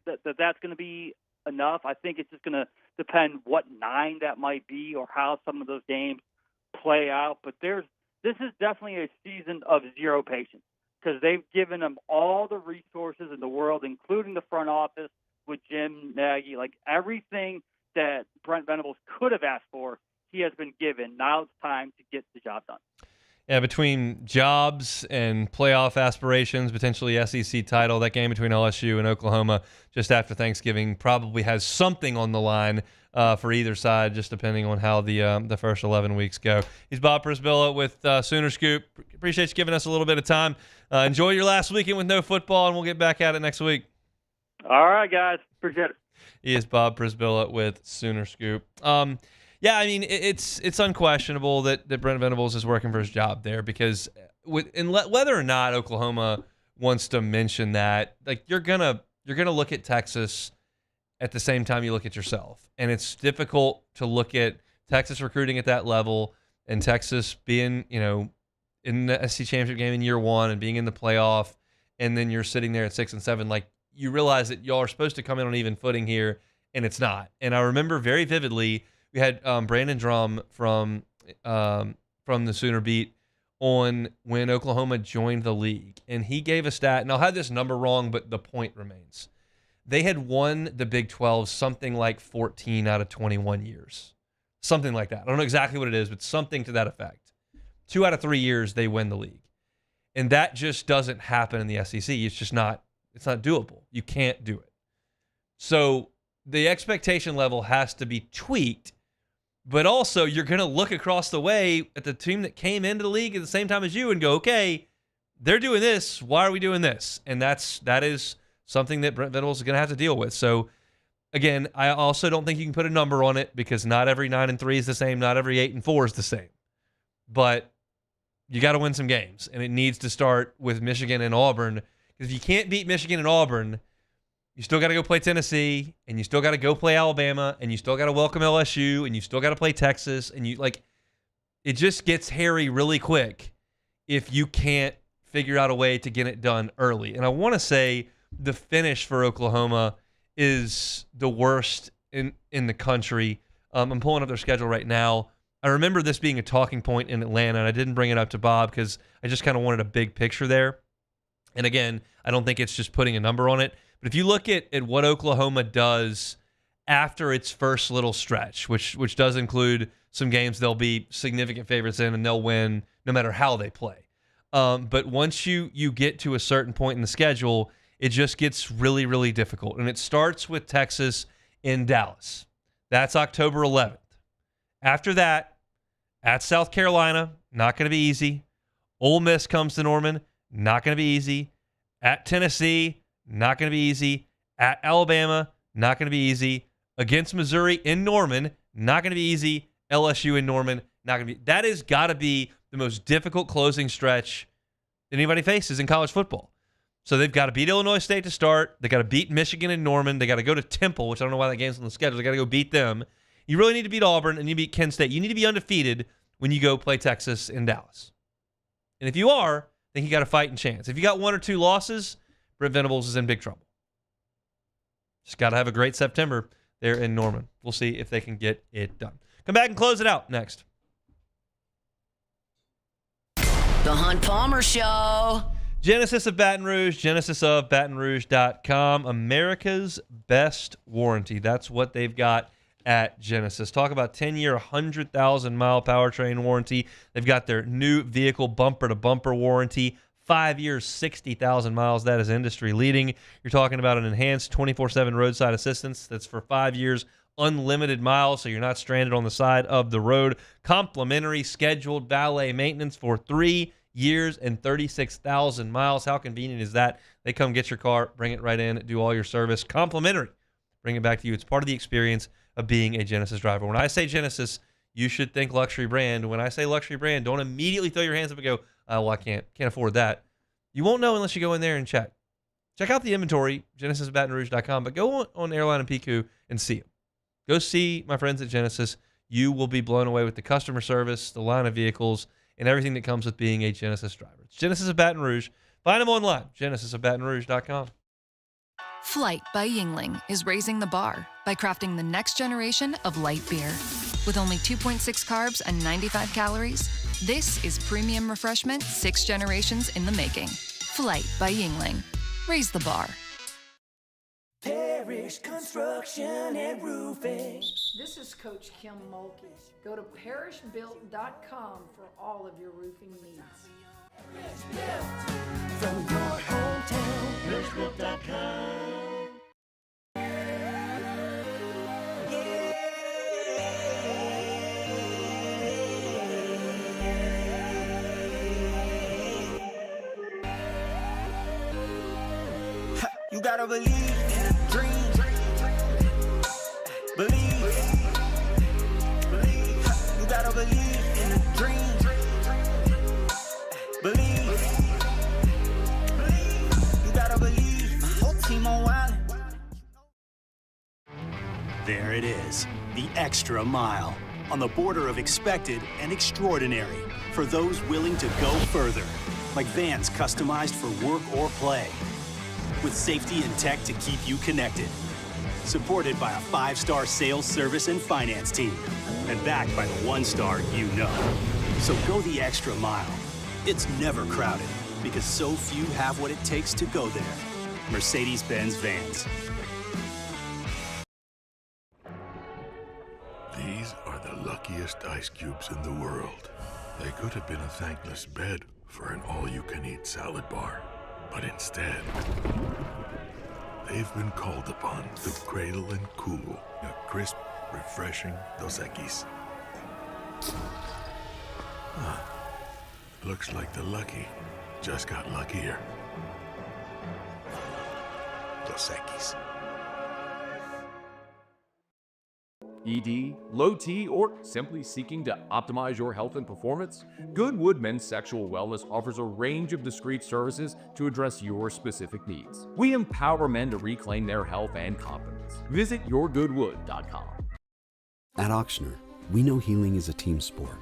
Speaker 27: that's going to be enough. I think it's just going to depend what 9 that might be or how some of those games play out. But this is definitely a season of zero patience, because they've given them all the resources in the world, including the front office with Jim Nagy. Like, everything that Brent Venables could have asked for, he has been given. Now it's time to get the job done.
Speaker 4: Yeah, between jobs and playoff aspirations, potentially SEC title, that game between LSU and Oklahoma just after Thanksgiving probably has something on the line for either side, just depending on how the first 11 weeks go. He's Bob Przybylo with Sooner Scoop. Appreciate you giving us a little bit of time. Enjoy your last weekend with no football, and we'll get back at it next week.
Speaker 27: All right, guys. Appreciate it.
Speaker 4: He is Bob Przybylo with Sooner Scoop. Yeah, I mean, it's unquestionable that Brent Venables is working for his job there, because whether or not Oklahoma wants to mention that, like, you're gonna look at Texas at the same time you look at yourself, and it's difficult to look at Texas recruiting at that level and Texas being, in the SEC championship game in year one and being in the playoff, and then you're sitting there at 6-7, like you realize that y'all are supposed to come in on even footing here, and it's not. And I remember very vividly, we had Brandon Drum from the Sooner Beat on when Oklahoma joined the league, and he gave a stat, and I'll have this number wrong, but the point remains. They had won the Big 12 something like 14 out of 21 years. Something like that. I don't know exactly what it is, but something to that effect. 2 out of 3 years they win the league. And that just doesn't happen in the SEC. It's just not, it's not doable. You can't do it. So the expectation level has to be tweaked, but also you're going to look across the way at the team that came into the league at the same time as you and go, okay, they're doing this. Why are we doing this? And that is something that Brent Venables is going to have to deal with. So again, I also don't think you can put a number on it because not every 9-3 is the same. Not every 8-4 is the same. But you got to win some games, and it needs to start with Michigan and Auburn. Because if you can't beat Michigan and Auburn, you still got to go play Tennessee, and you still got to go play Alabama, and you still got to welcome LSU, and you still got to play Texas, and it just gets hairy really quick if you can't figure out a way to get it done early. And I want to say the finish for Oklahoma is the worst in the country. I'm pulling up their schedule right now. I remember this being a talking point in Atlanta, and I didn't bring it up to Bob because I just kind of wanted a big picture there. And again, I don't think it's just putting a number on it. But if you look at what Oklahoma does after its first little stretch, which does include some games they'll be significant favorites in and they'll win no matter how they play. But once you get to a certain point in the schedule, it just gets really, really difficult. And it starts with Texas in Dallas. That's October 11th. After that, at South Carolina, not going to be easy. Ole Miss comes to Norman, not going to be easy. At Tennessee, not going to be easy. At Alabama, not going to be easy. Against Missouri in Norman, not going to be easy. LSU in Norman, not going to be. That has got to be the most difficult closing stretch that anybody faces in college football. So they've got to beat Illinois State to start. They got to beat Michigan and Norman. They got to go to Temple, which I don't know why that game's on the schedule. They got to go beat them. You really need to beat Auburn and you beat Kent State. You need to be undefeated when you go play Texas in Dallas. And if you are, then you got a fighting chance. If you got 1 or 2 losses, Brent Venables is in big trouble. Just got to have a great September there in Norman. We'll see if they can get it done. Come back and close it out next.
Speaker 1: The Hunt Palmer Show.
Speaker 4: Genesis of Baton Rouge, genesisofbatonrouge.com. America's best warranty. That's what they've got at Genesis. Talk about 10-year, 100,000-mile powertrain warranty. They've got their new vehicle bumper-to-bumper warranty. 5 years, 60,000 miles. That is industry leading. You're talking about an enhanced 24/7 roadside assistance. That's for 5 years, unlimited miles, so you're not stranded on the side of the road. Complimentary scheduled valet maintenance for 3 years and 36,000 miles. How convenient is that? They come get your car, bring it right in, do all your service. Complimentary. Bring it back to you. It's part of the experience of being a Genesis driver. When I say Genesis, you should think luxury brand. When I say luxury brand, don't immediately throw your hands up and go, oh, well, I can't afford that. You won't know unless you go in there and check. Check out the inventory, genesisbatonrouge.com, but go on Airline and PQ and see them. Go see my friends at Genesis. You will be blown away with the customer service, the line of vehicles, and everything that comes with being a Genesis driver. It's Genesis of Baton Rouge. Find them online, genesisofbatonrouge.com.
Speaker 8: Flight by Yingling is raising the bar by crafting the next generation of light beer. With only 2.6 carbs and 95 calories, this is premium refreshment 6 generations in the making. Flight by Yingling. Raise the bar.
Speaker 13: Parish Construction and Roofing.
Speaker 15: This is Coach Kim Mulkey. Go to parishbuilt.com for all of your roofing needs.
Speaker 13: From your hometown, parishbuilt.com. You gotta believe in a dream. Believe. You gotta believe in a dream. Believe. You gotta believe. My whole team on wild.
Speaker 23: There it is, the extra mile. on the border of expected and extraordinary for those willing to go further, like vans customized for work or play, with safety and tech to keep you connected. Supported by a 5-star sales, service, and finance team, and backed by the 1-star you know. So go the extra mile. It's never crowded, because so few have what it takes to go there. Mercedes-Benz Vans.
Speaker 14: These are the luckiest ice cubes in the world. They could have been a thankless bed for an all-you-can-eat salad bar. But instead, they've been called upon to cradle and cool a crisp, refreshing Dos Equis. Looks like the lucky just got luckier. Dos Equis.
Speaker 17: ED, low T, or simply seeking to optimize your health and performance? Goodwood Men's Sexual Wellness offers a range of discreet services to address your specific needs. We empower men to reclaim their health and confidence. Visit yourgoodwood.com.
Speaker 3: At Auctioner, we know healing is a team sport.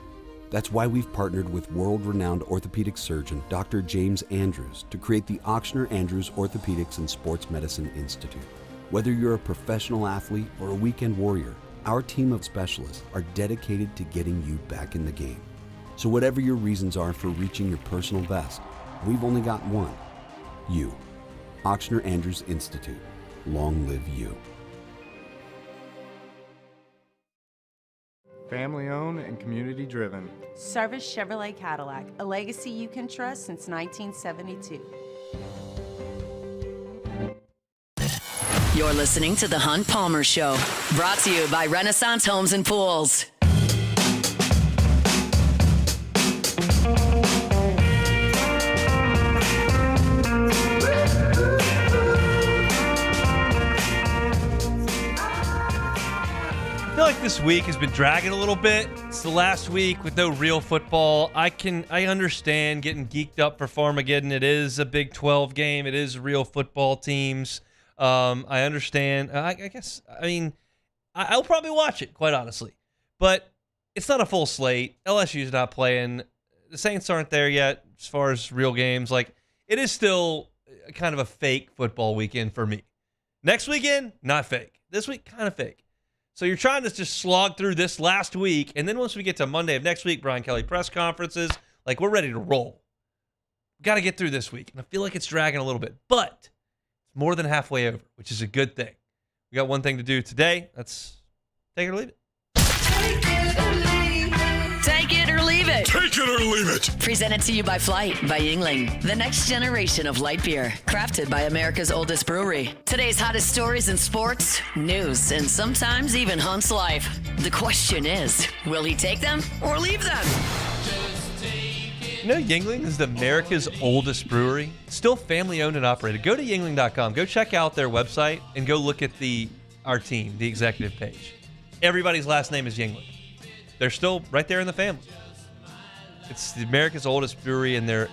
Speaker 3: That's why we've partnered with world-renowned orthopedic surgeon Dr. James Andrews to create the Auctioner Andrews Orthopedics and Sports Medicine Institute. Whether you're a professional athlete or a weekend warrior, our team of specialists are dedicated to getting you back in the game. So whatever your reasons are for reaching your personal best, we've only got one. You. Auctioner Andrews Institute. Long live you.
Speaker 9: Family owned and community driven.
Speaker 16: Service Chevrolet Cadillac, a legacy you can trust since 1972.
Speaker 1: You're listening to The Hunt Palmer Show, brought to you by Renaissance Homes and Pools.
Speaker 4: I feel like this week has been dragging a little bit. It's the last week with no real football. I understand getting geeked up for Farmageddon. It is a Big 12 game. It is real football teams. I understand. I'll probably watch it, quite honestly. But it's not a full slate. LSU's not playing. The Saints aren't there yet as far as real games. Like, it is still kind of a fake football weekend for me. Next weekend, not fake. This week, kind of fake. So you're trying to just slog through this last week, and then once we get to Monday of next week, Brian Kelly press conferences, like, we're ready to roll. Got to get through this week, and I feel like it's dragging a little bit. But it's more than halfway over, which is a good thing. We got one thing to do today. That's take it or leave it.
Speaker 1: Take it or leave it.
Speaker 14: Take it or leave it.
Speaker 1: Presented to you by Flight by Yingling, the next generation of light beer, crafted by America's oldest brewery. Today's hottest stories in sports, news, and sometimes even Hunt's life. The question is, will he take them or leave them?
Speaker 4: You know, Yingling is America's oldest brewery. Still family owned and operated. Go to yingling.com. Go check out their website and go look at our team, the executive page. Everybody's last name is Yingling. They're still right there in the family. It's America's oldest brewery, and their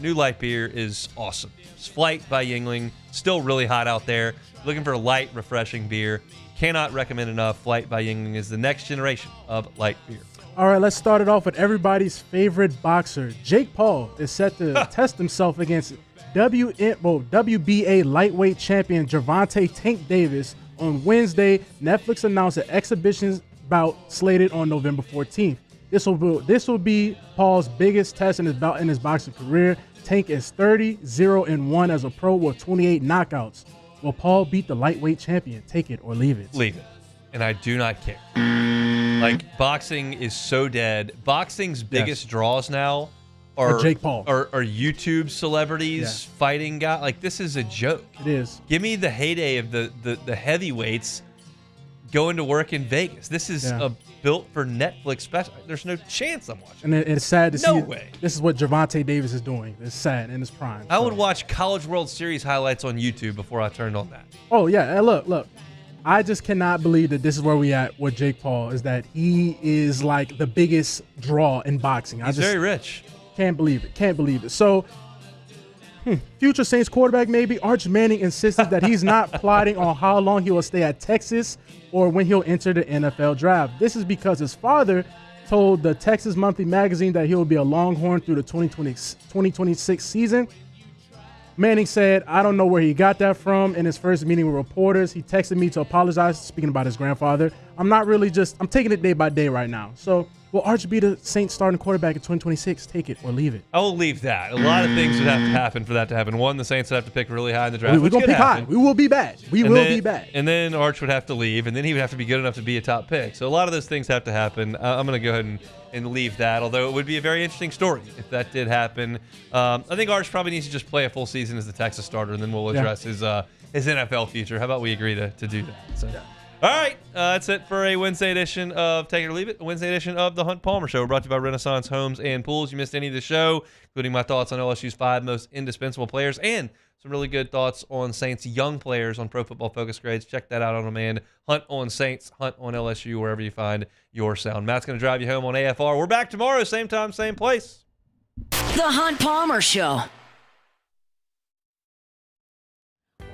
Speaker 4: new light beer is awesome. It's Flight by Yingling. Still really hot out there. Looking for a light, refreshing beer. Cannot recommend enough. Flight by Yingling is the next generation of light beer.
Speaker 18: All right, let's start it off with everybody's favorite boxer. Jake Paul is set to test himself against WBA lightweight champion Gervonta Tank Davis on Wednesday. Netflix announced an exhibition bout slated on November 14th. This will be Paul's biggest test in his boxing career. Tank is 30-0-1 as a pro with 28 knockouts. Will Paul beat the lightweight champion? Take it or leave it.
Speaker 4: Leave it. And I do not care. Like, boxing is so dead. Boxing's biggest draws now are
Speaker 18: Jake Paul.
Speaker 4: Are YouTube celebrities, fighting guys. Like, this is a joke.
Speaker 18: It is.
Speaker 4: Give me the heyday of the heavyweights going to work in Vegas. This is a built for Netflix special. There's no chance I'm watching.
Speaker 18: And it's sad to see.
Speaker 4: No way.
Speaker 18: This is what Gervonta Davis is doing. It's sad in his prime.
Speaker 4: I would watch College World Series highlights on YouTube before I turned on that.
Speaker 18: Oh, yeah. And look. I just cannot believe that this is where we at with Jake Paul, is that he is like the biggest draw in boxing.
Speaker 4: He's very rich.
Speaker 18: Can't believe it. So Future Saints quarterback maybe. Arch Manning insisted that he's not plotting on how long he will stay at Texas or when he'll enter the NFL draft. This is because his father told the Texas Monthly Magazine that he will be a Longhorn through the 2026 season. Manning said, I don't know where he got that from. In his first meeting with reporters, he texted me to apologize, speaking about his grandfather. I'm taking it day by day right now. So will Arch be the Saints starting quarterback in 2026? Take it or leave it.
Speaker 4: I will leave that. A lot of things would have to happen for that to happen. One, the Saints would have to pick really high in the draft.
Speaker 18: We're going to pick high. We will be bad. We will be bad.
Speaker 4: And then Arch would have to leave, and then he would have to be good enough to be a top pick. So a lot of those things have to happen. I'm going to go ahead and leave that, although it would be a very interesting story if that did happen. I think Arch probably needs to just play a full season as the Texas starter, and then we'll address his NFL future. How about we agree to do that? So. All right, that's it for a Wednesday edition of Take It or Leave It, a Wednesday edition of The Hunt Palmer Show, brought to you by Renaissance Homes and Pools. You missed any of the show, including my thoughts on LSU's 5 most indispensable players and some really good thoughts on Saints young players on Pro Football Focus Grades. Check that out on demand. Hunt on Saints, Hunt on LSU, wherever you find your sound. Matt's going to drive you home on AFR. We're back tomorrow, same time, same place.
Speaker 1: The Hunt Palmer Show.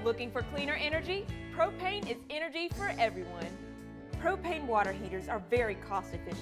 Speaker 6: Looking for cleaner energy? Propane is energy for everyone. Propane water heaters are very cost efficient.